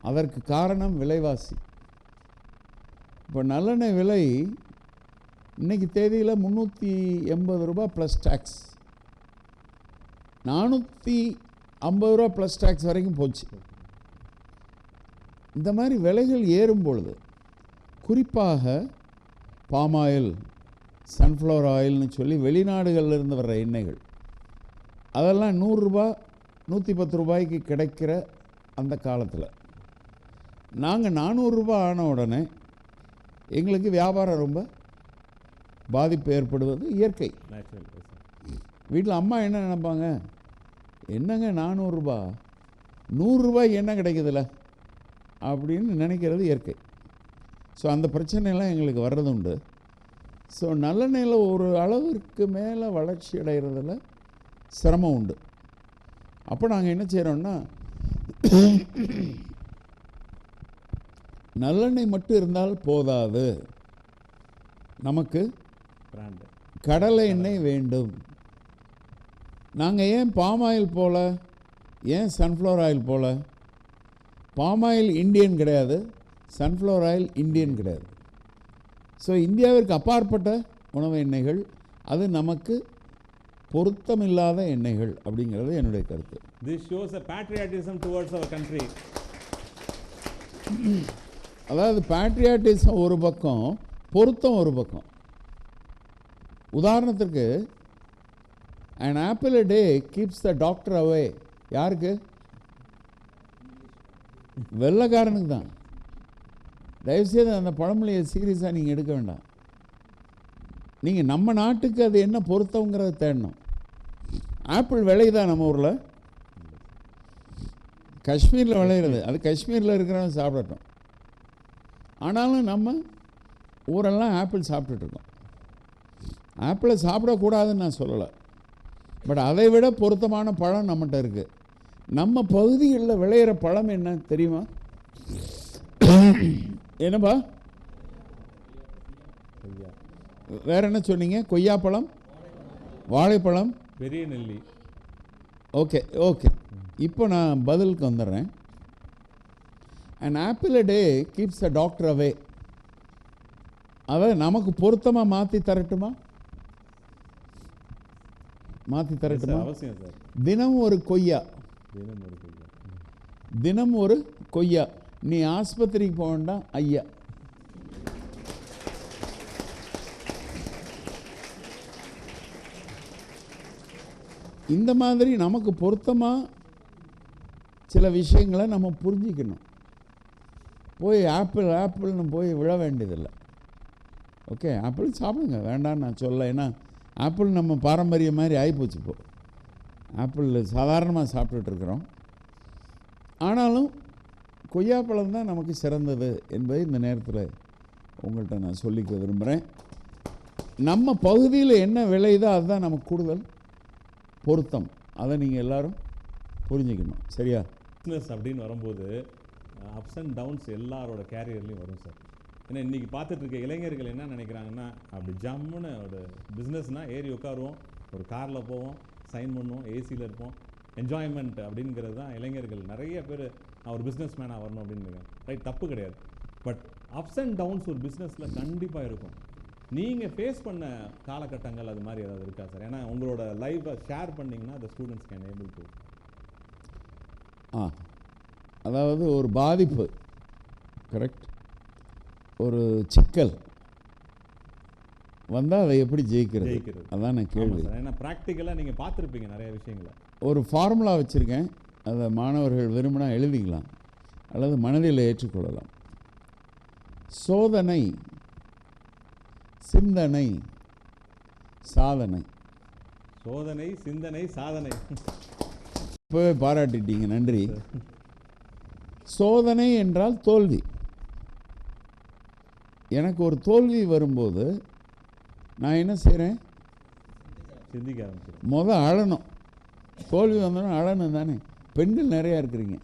S2: அதற்கு காரணம் விலைவாசி. இப்போ நல்லெண்ணெய் விலை இன்றைக்கி தேதியில் 380 ரூபா ப்ளஸ் டேக்ஸ், 450 ரூபா ப்ளஸ் டேக்ஸ் வரைக்கும் போச்சு. இந்த மாதிரி விலைகள் ஏறும் பொழுது குறிப்பாக பாம் ஆயில், சன்ஃப்ளவர் ஆயில்னு சொல்லி வெளிநாடுகளில் இருந்து வர்ற எண்ணெய்கள், அதெல்லாம் 100 ரூபா 110 ரூபாய்க்கு கிடைக்கிற அந்த காலத்தில் நாங்கள் 400 ரூபா ஆன உடனே எங்களுக்கு வியாபாரம் ரொம்ப பாதிப்பு ஏற்படுவது இயற்கை. வீட்டில் அம்மா என்ன நினைப்பாங்க, என்னங்க 400 ரூபா 100 ரூபாய்க்கு என்ன கிடைக்குதுல்ல அப்படின்னு நினைக்கிறது இயற்கை. ஸோ அந்த பிரச்சனைலாம் எங்களுக்கு வர்றது உண்டு. ஸோ நல்லெண்ணெயில் ஒரு அளவிற்கு மேலே வளர்ச்சி அடைகிறதுல சிரமம் உண்டு. அப்போ நாங்கள் என்ன செய்கிறோன்னா நல்லெண்ணெய் மட்டும் இருந்தால் போதாது, நமக்கு
S1: பிராண்டு
S2: கடலை எண்ணெய் வேண்டும். நாங்கள் ஏன் பாம் ஆயில் போல, ஏன் சன்ஃப்ளவர் ஆயில் போல? பாம் ஆயில் இந்தியன் கிடையாது, சன்ஃப்ளவர் ஆயில் இந்தியன் கிடையாது. ஸோ இந்தியாவிற்கு அப்பாற்பட்ட உணவு எண்ணெய்கள், அது நமக்கு பொருத்தமில்லாத எண்ணெய்கள் அப்படிங்கிறது என்னுடைய கருத்து.
S1: This shows a patriotism towards our country.
S2: அதாவது பேட்ரியாட்டிசம் ஒரு பக்கம், பொருத்தம் ஒரு பக்கம். உதாரணத்துக்கு an apple a day keeps the doctor away. யாருக்கு? வெள்ளைக்காரனுக்கு தான். தயவுசெய்து அந்த பழமொழியை சீரியஸாக நீங்கள் எடுக்க வேண்டாம். நீங்கள் நம்ம நாட்டுக்கு அது என்ன பொருத்தங்கிறத தேடணும். ஆப்பிள் விளையுதா நம்ம ஊரில்? காஷ்மீரில் விளையிறது, அது காஷ்மீரில் இருக்கிறவங்க சாப்பிடட்டும். ஆனாலும் நம்ம ஊரெல்லாம் ஆப்பிள் சாப்பிட்டுட்ருக்கோம். ஆப்பிளை சாப்பிடக்கூடாதுன்னு நான் சொல்லலை, பட் அதை விட பொருத்தமான பழம் நம்மகிட்ட இருக்குது. நம்ம பகுதிகளில் விளையிற பழம் என்ன தெரியுமா? என்னப்பா? வேற என்ன சொன்னீங்க? கொய்யாப்பழம், வாழைப்பழம்,
S1: பெரிய நெல்லி.
S2: ஓகே ஓகே, இப்போ நான் பதிலுக்கு வந்துடுறேன். an apple a day keeps the doctor away. அதை நமக்கு பொருத்தமாக மாற்றி தரட்டுமா? மாற்றி தரட்டுமா?
S1: அவசியம் சார்.
S2: தினம் ஒரு கொய்யா, தினம் ஒரு கொய்யா. நீ ஆஸ்பத்திரிக்கு போக வேண்டாம் ஐயா. இந்த மாதிரி நமக்கு பொருத்தமாக சில விஷயங்களை நம்ம புரிஞ்சிக்கணும். போய் ஆப்பிள் ஆப்பிள்னு போய் விழ வேண்டியதில்லை. ஓகே, ஆப்பிள் சாப்பிடுங்க, வேண்டான்னு நான் சொல்ல. ஏன்னா ஆப்பிள் நம்ம பாரம்பரியம் மாதிரி ஆகிப்போச்சு. இப்போ ஆப்பிள் சாதாரணமாக சாப்பிட்டுட்ருக்குறோம். ஆனாலும் கொய்யாப்பழம் தான் நமக்கு சிறந்தது என்பதை இந்த நேரத்தில் உங்கள்கிட்ட நான் சொல்லிக்க விரும்புகிறேன். நம்ம பகுதியில் என்ன விளையுதோ அதுதான் நமக்கு கூடுதல் பொருத்தம். அதை நீங்கள் எல்லோரும் புரிஞ்சுக்கணும். சரியா?
S1: பிஸ்னஸ் அப்படின்னு வரும்போது அப்ஸ் அண்ட் டவுன்ஸ் எல்லாரோட கேரியர்லேயும் வரும் சார். ஏன்னா இன்றைக்கி பார்த்துட்டு இருக்க இளைஞர்கள் என்ன நினைக்கிறாங்கன்னா, அப்படி ஜம்முன்னு ஒரு பிஸ்னஸ்னால் ஏறி உட்காருவோம், ஒரு காரில் போவோம், சைன் பண்ணுவோம், ஏசியில் இருப்போம், என்ஜாய்மெண்ட் அப்படிங்கிறது தான் இளைஞர்கள் நிறைய பேர். நான் ஒரு பிஸ்னஸ் மேனாக வரணும் அப்படின்னு ரைட், தப்பு கிடையாது. பட் அப்ஸ் அண்ட் டவுன்ஸ் ஒரு பிஸ்னஸில் கண்டிப்பாக இருக்கும். நீங்கள் ஃபேஸ் பண்ண காலகட்டங்கள் அது மாதிரி ஏதாவது இருக்கா சார்? ஏன்னா உங்களோட லைஃப்பை ஷேர் பண்ணிங்கன்னா the students can able to.
S2: அதாவது ஒரு பாதிப்பு, கரெக்ட், ஒரு சிக்கல் வந்தால் அதை எப்படி ஜெயிக்கிறது, அதான் நான் கேள்வி.
S1: ஏன்னா ப்ராக்டிக்கலாக நீங்கள் பார்த்துருப்பீங்க நிறைய விஷயங்களை.
S2: ஒரு ஃபார்முலா வச்சுருக்கேன், அதை மாணவர்கள் விரும்பினா எழுதிக்கலாம் அல்லது மனதில் ஏற்றுக்கொள்ளலாம். சோதனை, சிந்தனை, சாதனை.
S1: சோதனை, சிந்தனை, சாதனை.
S2: இப்போவே பாராட்டிட்டீங்க, நன்றி. சோதனை என்றால் தோல்வி. எனக்கு ஒரு தோல்வி வரும்போது நான் என்ன செய்கிறேன்?
S1: சிந்திக்க ஆரம்பிச்சிடும்.
S2: முதல் அழணும். தோல்வி வந்தோன்னா அழணும் தானே. பெண்கள் நிறையா இருக்கிறீங்க,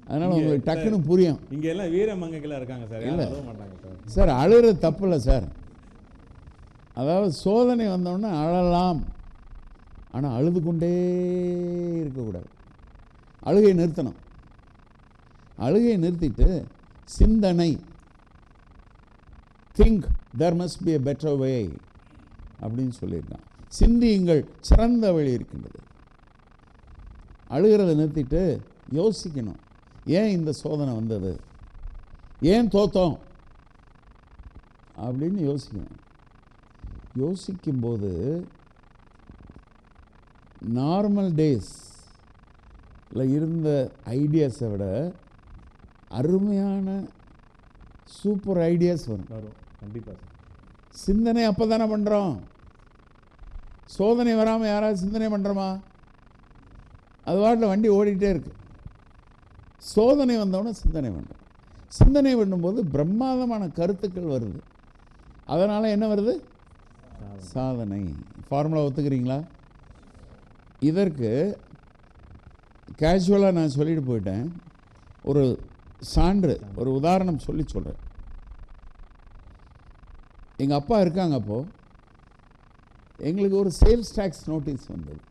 S2: அதனால் உங்களுக்கு டக்குன்னு புரியும்.
S1: இங்கே எல்லாம் வீரமங்கைகளாக இருக்காங்க சார், இல்லை அழுவ மாட்டாங்க சார்.
S2: சார் அழுகிற தப்பு இல்லை சார். அதாவது சோதனை வந்தோடனே அழலாம், ஆனால் அழுது கொண்டே இருக்கக்கூடாது. அழுகையை நிறுத்தணும். அழுகையை நிறுத்திட்டு சிந்தனை, think there must be a better way அப்படின்னு சொல்லியிருக்கான். சிந்தியுங்கள், சிறந்த வழி இருக்கின்றது. அழுகிறத நிறுத்திட்டு யோசிக்கணும், ஏன் இந்த சோதனை வந்தது, ஏன் தோத்தோம் அப்படின்னு யோசிக்கணும். யோசிக்கும்போது நார்மல் டேஸில் இருந்த ஐடியாஸை விட அருமையான சூப்பர் ஐடியாஸ் வரும்.
S1: கண்டிப்பாக சார்.
S2: சிந்தனை அப்போ தானே பண்ணுறோம். சோதனை வராமல் யாராவது சிந்தனை பண்ணுறோமா? அது வாட்டில் வண்டி ஓடிக்கிட்டே இருக்கு. சோதனை வந்தோடனே சிந்தனை பண்ணுறோம். சிந்தனை பண்ணும்போது பிரம்மாதமான கருத்துக்கள் வருது. அதனால் என்ன வருது? சாதனை. ஃபார்முலா ஒத்துக்கிறீங்களா? இதற்கு கேஷுவலாக நான் சொல்லிட்டு போயிட்டேன். ஒரு சான்று. ஒரு உதாரணம் சொல்லி சொல்கிறேன். எங்கள் அப்பா இருக்காங்க. அப்போது எங்களுக்கு ஒரு சேல்ஸ் டேக்ஸ் நோட்டீஸ் வந்தது.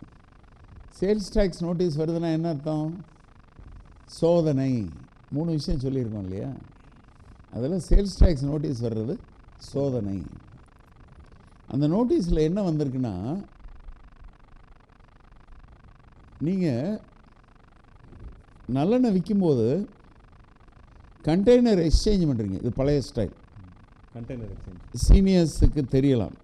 S2: சேல்ஸ் டேக்ஸ் நோட்டீஸ் வருதுன்னா என்ன அர்த்தம்? சோதனை. 3 விஷயம் சொல்லியிருக்கோம் இல்லையா? அதில் சேல்ஸ் டேக்ஸ் நோட்டீஸ் வர்றது சோதனை. அந்த நோட்டீஸில் என்ன வந்திருக்குன்னா, நீங்கள் நல்லெண்ணெய் விற்கும்போது கண்டெய்னர் எக்ஸ்சேஞ்ச் பண்ணுறீங்க. இது பழைய ஸ்டைல்.
S1: கண்டெய்னர் எக்ஸ்சேஞ்ச்
S2: சீனியர்ஸுக்கு தெரியலாம்.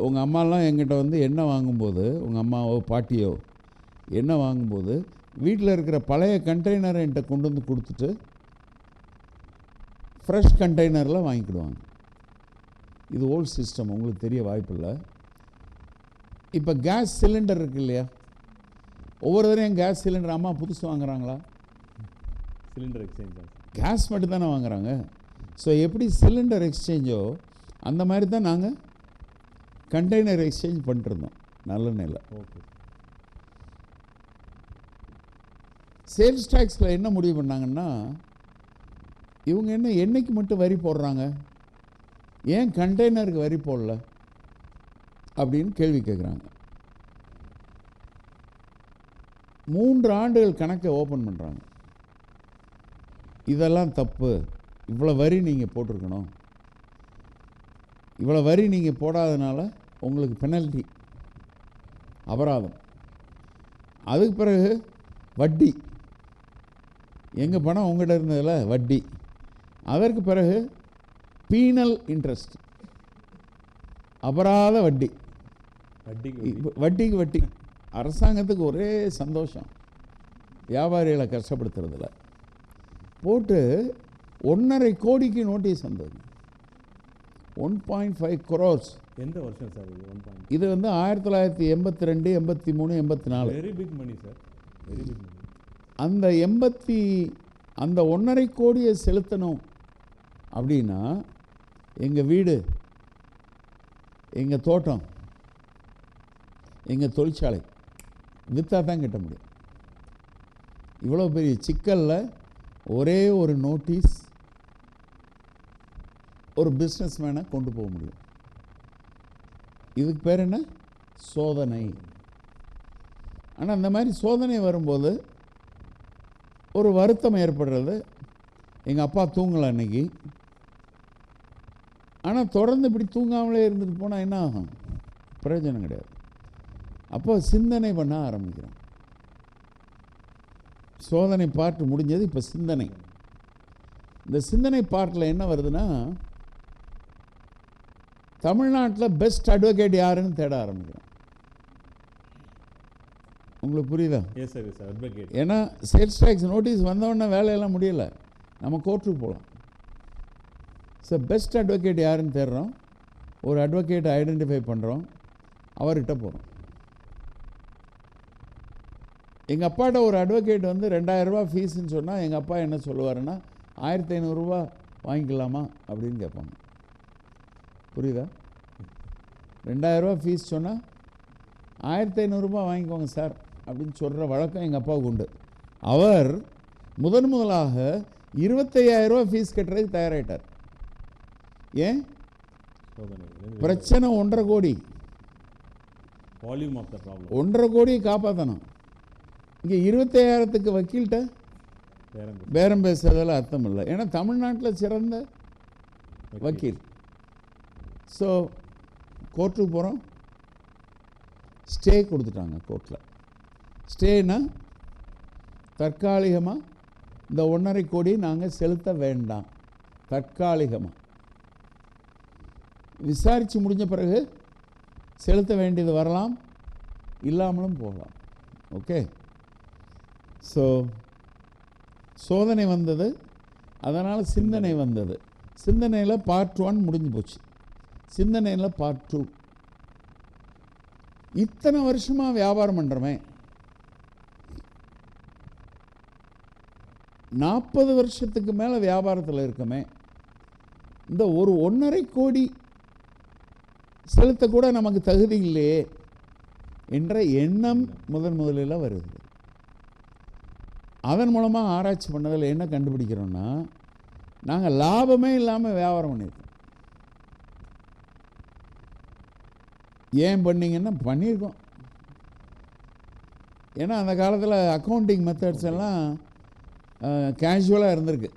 S2: உங்கள் அம்மாலாம் எங்கிட்ட வந்து எண்ணெய் வாங்கும்போது, உங்கள் அம்மாவோ பாட்டியோ எண்ணெய் வாங்கும்போது வீட்டில் இருக்கிற பழைய கண்டெய்னரை என்கிட்ட கொண்டு வந்து கொடுத்துட்டு ஃப்ரெஷ் கண்டெய்னரில் வாங்கிக்கிடுவாங்க. இது ஓல்ட் சிஸ்டம், உங்களுக்கு தெரிய வாய்ப்பில்லை. இப்போ கேஸ் சிலிண்டர் இருக்குது இல்லையா? ஒவ்வொரு தடையும் கேஸ் சிலிண்டர் அம்மா புதுசு வாங்குறாங்களா?
S1: சிலிண்டர் எக்ஸ்சேஞ்ச்
S2: கேஸ் மட்டும் தானே வாங்குறாங்க. ஸோ எப்படி சிலிண்டர் எக்ஸ்சேஞ்சோ அந்த மாதிரி தான் நாங்கள் கண்டெய்னர் எக்ஸ்சேஞ்ச் பண்ணிட்டுருந்தோம் நல்லெண்ணெயில்.
S1: ஓகே.
S2: சேல்ஸ் டேக்ஸில் என்ன முடிவு பண்ணாங்கன்னா, இவங்க என்ன எண்ணெய்க்கு மட்டும் வரி போடுறாங்க, ஏன் கண்டெய்னருக்கு வரி போடல அப்படின்னு கேள்வி கேட்குறாங்க. 3 ஆண்டுகள் கணக்கை ஓப்பன் பண்ணுறாங்க. இதெல்லாம் தப்பு, இவ்வளோ வரி நீங்கள் போட்டிருக்கணும், இவ்வளோ வரி நீங்கள் போடாதனால உங்களுக்கு பெனல்ட்டி, அபராதம். அதுக்கு பிறகு வட்டி, எங்கள் பணம் உங்கள்கிட்ட இருந்ததில் வட்டி. அதற்கு பிறகு பீனல் இன்ட்ரெஸ்ட், அபராத வட்டி. வட்டிக்கு வட்டி. அரசாங்கத்துக்கு ஒரே சந்தோஷம் வியாபாரிகளை கஷ்டப்படுத்துறதில்ல. போட்டு 1.5 கோடிக்கு நோட்டீஸ் வந்தது. 1.5 crores.
S1: எந்த வருஷம் சார் இது? 1.
S2: இது வந்து 1982, 83, 84.
S1: Very big money sir, very big money. அந்த
S2: 1.5 கோடியை செலுத்தணும் அப்படின்னா எங்கள் வீடு, எங்கள் தோட்டம், எங்கள் தொழிற்சாலை விற்றா தான் கட்ட முடியும். இவ்வளோ பெரிய சிக்கலில் ஒரே ஒரு நோட்டீஸ் ஒரு பிஸ்னஸ் மேனை கொண்டு போக முடியும். இதுக்கு பேர் என்ன? சோதனை. ஆனால் அந்த மாதிரி சோதனை வரும்போது ஒரு வருத்தம் ஏற்படுறது. எங்கள் அப்பா தூங்கலை அன்னைக்கு. ஆனால் தொடர்ந்து இப்படி தூங்காமலே இருந்துட்டு போனால் என்ன ஆகும்? பிரயோஜனம் கிடையாது. அப்போ சிந்தனை பண்ண ஆரம்பிக்கிறோம். சோதனை பார்ட் முடிஞ்சது, இப்போ சிந்தனை. இந்த சிந்தனை பார்ட்டில் என்ன வருதுன்னா, தமிழ்நாட்டில் பெஸ்ட் அட்வொகேட் யாருன்னு தேட ஆரம்பிக்கிறோம். உங்களுக்கு புரியுதா?
S1: S sir, yes sir, advocate.
S2: ஏன்னா சேல்ஸ் டேக்ஸ் நோட்டீஸ் வந்தோடனே வேலையெல்லாம் முடியலை, நம்ம கோர்ட்டுக்கு போகலாம். ஸோ பெஸ்ட் அட்வொகேட் யாருன்னு தேடுறோம். ஒரு அட்வொகேட்டை ஐடென்டிஃபை பண்ணுறோம், அவர்கிட்ட போகிறோம். எங்கள் அப்பாட்ட ஒரு அட்வொகேட் வந்து 2000 ரூபா ஃபீஸுன்னு சொன்னால் எங்கள் அப்பா என்ன சொல்லுவாருன்னா, 1500 ரூபா வாங்கிக்கலாமா அப்படின்னு கேட்பாங்க. புரியுதா? 2000 ரூபா ஃபீஸ் சொன்னால் 1500 ரூபா வாங்கிக்கோங்க சார் அப்படின்னு சொல்கிற வழக்கம் எங்கள் அப்பாவுக்கு உண்டு. அவர் முதலாக 25000 ரூபா ஃபீஸ் கட்டுறதுக்கு தயாராகிட்டார். ஏன்? பிரச்சனை 1.5 கோடி.
S1: Volume of the problem.
S2: 1.5 கோடியை காப்பாற்றணும். இங்கே 25000க்கு வக்கீல்கிட்ட பேரம் பேசுறதில் அர்த்தம் இல்லை. ஏன்னா தமிழ்நாட்டில் சிறந்த வக்கீல். ஸோ கோர்ட்டுக்கு போகிறோம், ஸ்டே கொடுத்துட்டாங்க கோர்ட்டில். ஸ்டேனா தற்காலிகமாக இந்த 1.5 கோடி நாங்கள் செலுத்த வேண்டாம், தற்காலிகமாக. விசாரித்து முடிஞ்ச பிறகு செலுத்த வேண்டியது வரலாம், இல்லாமலும் போகலாம். ஓகே. ஸோ சோதனை வந்தது, அதனால் சிந்தனை வந்தது. சிந்தனையில் பார்ட் 1 முடிஞ்சு போச்சு. சிந்தனையில் பார்ட் 2. இத்தனை வருஷமாக வியாபாரம் பண்ணுறமே, 40 வருஷத்துக்கு மேலே வியாபாரத்தில் இருக்கமே, இந்த ஒரு 1.5 கோடி செலுத்தக்கூட நமக்கு தகுதி இல்லையே என்ற எண்ணம் முதலில் வருது. அதன் மூலமாக ஆராய்ச்சி பண்ணதில் என்ன கண்டுபிடிக்கிறோன்னா, நாங்கள் லாபமே இல்லாமல் வியாபாரம் பண்ணியிருக்கோம். ஏன் பண்ணீங்கன்னா பண்ணியிருக்கோம். ஏன்னா அந்த காலத்தில் அக்கௌண்டிங் மெத்தட்ஸ் எல்லாம் கேஷுவலாக இருந்திருக்கு.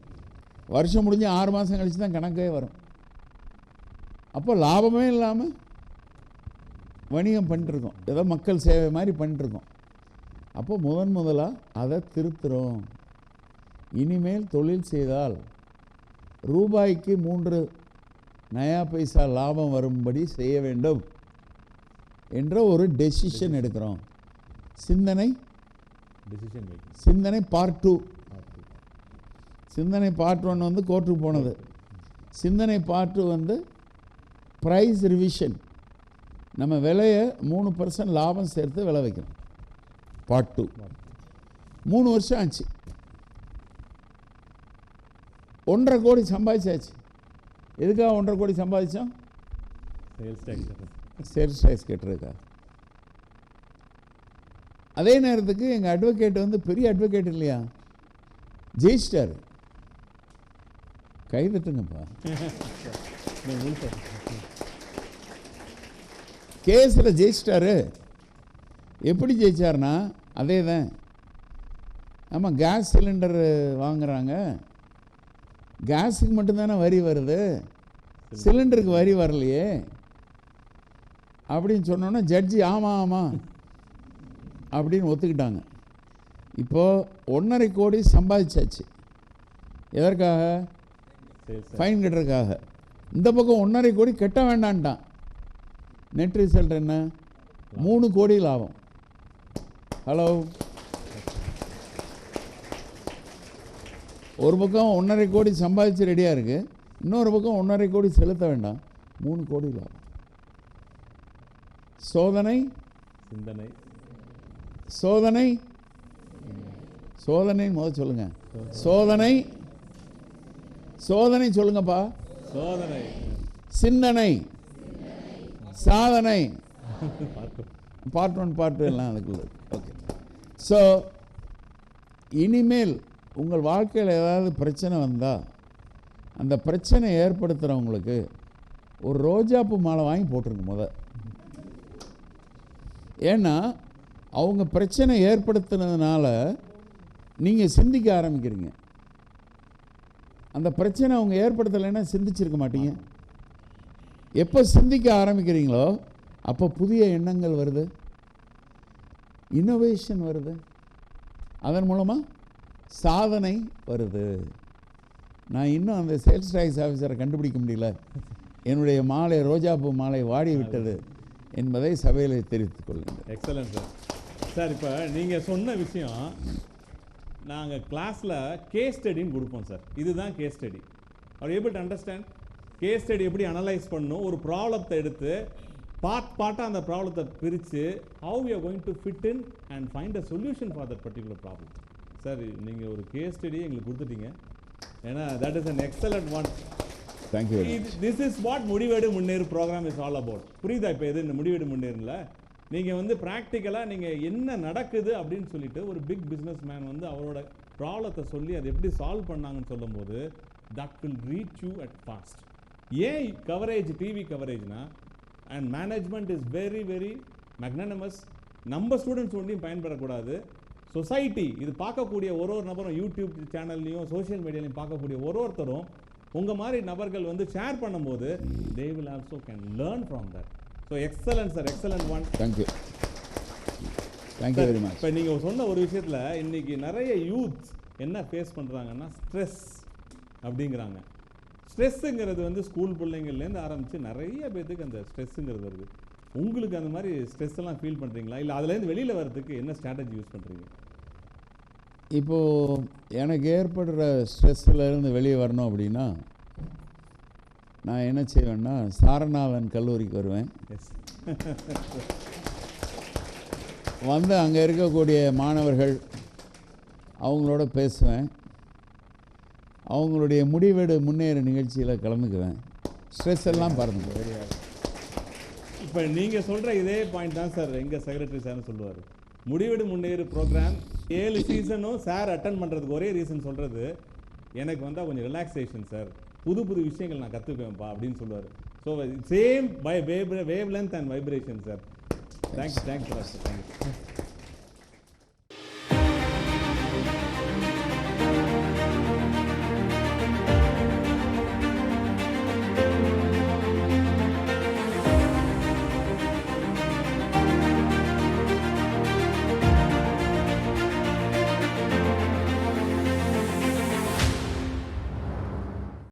S2: வருஷம் முடிஞ்சு 6 மாதம் கழித்து தான் கணக்கே வரும். அப்போ லாபமே இல்லாமல் வணிகம் பண்ணிட்டுருக்கோம். ஏதோ மக்கள் சேவை மாதிரி பண்ணிட்டுருக்கோம். அப்போ முதலாக அதை திருத்துறோம். இனிமேல் தொழில் செய்தால் ரூபாய்க்கு 3 நயா பைசா லாபம் வரும்படி செய்ய வேண்டும் என்ற ஒரு டெசிஷன் எடுக்கிறோம். சிந்தனை பார்ட் 2. சிந்தனை பார்ட் 1 வந்து கோர்ட்டுக்கு போனது. சிந்தனை பார்ட் 2 வந்து ப்ரைஸ் ரிவிஷன். நம்ம விலையை 3% லாபம் சேர்த்து விலை வைக்கணும். பார்ட் 2 3 வருஷம் ஆச்சு. 1.5 கோடி சம்பாதிச்சாச்சு. எதுக்காக 1.5 கோடி சம்பாதிச்சோம்? Sales tax கட்டுறதுக்கா. அதே நேரத்துக்கு எங்கள் அட்வொகேட் வந்து பெரிய அட்வொகேட் இல்லையா, ஜெயிச்சிட்டார். கைதட்டுங்கப்பா. கேஸில் ஜெயிச்சிட்டாரு. எப்படி ஜெயிச்சார்னா, அதே தான். ஆமாம், கேஸ் சிலிண்டர் வாங்குறாங்க, கேஸுக்கு மட்டும்தானே வரி வருது, சிலிண்டருக்கு வரி வரலையே அப்படின்னு சொன்னோன்னா ஜட்ஜி ஆமாம் அப்படின்னு ஒத்துக்கிட்டாங்க. இப்போது 1.5 கோடி சம்பாதிச்சாச்சு. எதற்காக? ஃபைன் கட்டுறதுக்காக. இந்த பக்கம் 1.5 கோடி கட்ட வேண்டான்ட்டான். நெட் ரிசல்ட் என்ன? 3 கோடி லாபம். ஹலோ, ஒரு பக்கம் 1.5 கோடி சம்பாதிச்சு ரெடியாக இருக்குது, இன்னொரு பக்கம் 1.5 கோடி செலுத்த வேண்டாம், 3 கோடி லாபம். சோதனை சோதனை சோதனைன்னு முதல் சொல்லுங்க. சோதனை சொல்லுங்கப்பா. சிந்தனை, சாதனை, பார்ட் 1 பார்ட் 2 எல்லாம் அதுக்குள்ள. ஓகே. ஸோ இனிமேல் உங்கள் வாழ்க்கையில் ஏதாவது பிரச்சனை வந்தால் அந்த பிரச்சனை ஏற்படுத்துகிறவங்களுக்கு ஒரு ரோஜாப்பூ மாலை வாங்கி போட்டுருங்க ஏன்னா அவங்க பிரச்சனை ஏற்படுத்தினதுனால நீங்கள் சிந்திக்க ஆரம்பிக்கிறீங்க. அந்த பிரச்சனை அவங்க ஏற்படுத்தலைன்னா சிந்திச்சிருக்க மாட்டீங்க. எப்போ சிந்திக்க ஆரம்பிக்கிறீங்களோ அப்போ புதிய எண்ணங்கள் வருது, இன்னோவேஷன் வருது, அதன் மூலமாக சாதனை வருது. நான் இன்னும் அந்த சேல்ஸ் டாக்ஸ் ஆஃபீஸரை கண்டுபிடிக்க முடியல. என்னுடைய மாலை, ரோஜாப்பூ மாலை வாடி விட்டது என்பதை சபையில் தெரிவித்துக் கொள்ளுங்கள்.
S1: Excellent sir. சார், இப்போ நீங்கள் சொன்ன விஷயம் நாங்கள் கிளாஸில் கேஸ் ஸ்டடின்னு கொடுப்போம் சார். இதுதான் case study. Are able to understand? Case study எப்படி அனலைஸ் பண்ணணும், ஒரு ப்ராப்ளத்தை எடுத்து பார்ட்டாக அந்த ப்ராப்ளத்தை பிரித்து how you are going to fit in and find a solution for that particular problem. Sir, நீங்கள் ஒரு கேஸ் ஸ்டடியை எங்களுக்கு கொடுத்துட்டீங்க. ஏன்னா that is an excellent one.
S2: Thank you.
S1: This is what முடிவேடு முன்னேறு ப்ரோக்ராம் இஸ் ஆல் அபவுட். புரியுதா? இப்போ எது இந்த முடிவேடு முன்னேறுல நீங்கள் வந்து ப்ராக்டிக்கலாக நீங்கள் என்ன நடக்குது அப்படின்னு சொல்லிட்டு ஒரு பிக் பிஸ்னஸ் மேன் வந்து அவரோட ப்ராப்ளத்தை சொல்லி அதை எப்படி சால்வ் பண்ணாங்கன்னு சொல்லும்போது that will reach you at fast. ஏன் கவரேஜ், டிவி கவரேஜ்னா, and management is very very magnanimous. நம்ம ஸ்டூடெண்ட்ஸ் ஒன்றையும் பயன்படக்கூடாது, சொசைட்டி இது பார்க்கக்கூடிய ஒரு நபரும், யூடியூப் சேனல்லையும் சோஷியல் மீடியாலையும் பார்க்கக்கூடிய ஒருத்தரும் உங்கள் மாதிரி நபர்கள் வந்து ஷேர் பண்ணும்போது they will also can learn from that. So excellent sir, excellent one.
S2: Thank you very much.
S1: இப்போ நீங்கள் சொன்ன ஒரு விஷயத்தில் இன்றைக்கி நிறைய யூத் என்ன ஃபேஸ் பண்ணுறாங்கன்னா ஸ்ட்ரெஸ் அப்படிங்கிறாங்க. ஸ்ட்ரெஸ்ஸுங்கிறது வந்து ஸ்கூல் பிள்ளைங்கள்லேருந்து ஆரம்பித்து நிறைய பேர்த்துக்கு அந்த ஸ்ட்ரெஸ்ஸுங்கிறது வருது. உங்களுக்கு அந்த மாதிரி ஸ்ட்ரெஸ் எல்லாம் ஃபீல் பண்ணுறீங்களா? இல்லை அதுலேருந்து வெளியில் வர்றதுக்கு என்ன ஸ்ட்ராட்டஜி யூஸ் பண்ணுறீங்க?
S2: இப்போது எனக்கு ஏற்படுற ஸ்ட்ரெஸ்ஸில் வெளியே வரணும் அப்படின்னா நான் என்ன செய்வேன்னா, சாரநாதன் கல்லூரிக்கு வருவேன். வந்து அங்கே இருக்கக்கூடிய மாணவர்கள் அவங்களோட பேசுவேன், அவங்களுடைய முடிவெடு முன்னேறு நிகழ்ச்சியில் கலந்துக்குவேன். ஸ்ட்ரெஸ் எல்லாம் பாருங்க.
S1: இப்போ நீங்கள் சொல்கிற இதே பாயிண்ட் தான் சார் எங்கள் செக்ரட்டரி சார்னு சொல்லுவார். முடிவெடு முன்னேறு ப்ரோக்ராம் 7 சீசனும் சார் அட்டன் பண்ணுறதுக்கு ஒரே ரீசன் சொல்கிறது, எனக்கு வந்தால் கொஞ்சம் ரிலாக்ஸேஷன் சார், புது புது விஷயங்கள் நான் கற்றுக்குவேன்ப்பா அப்படின்னு சொல்லுவார். So same wave length and vibration sir. Thanks sir. Thanks.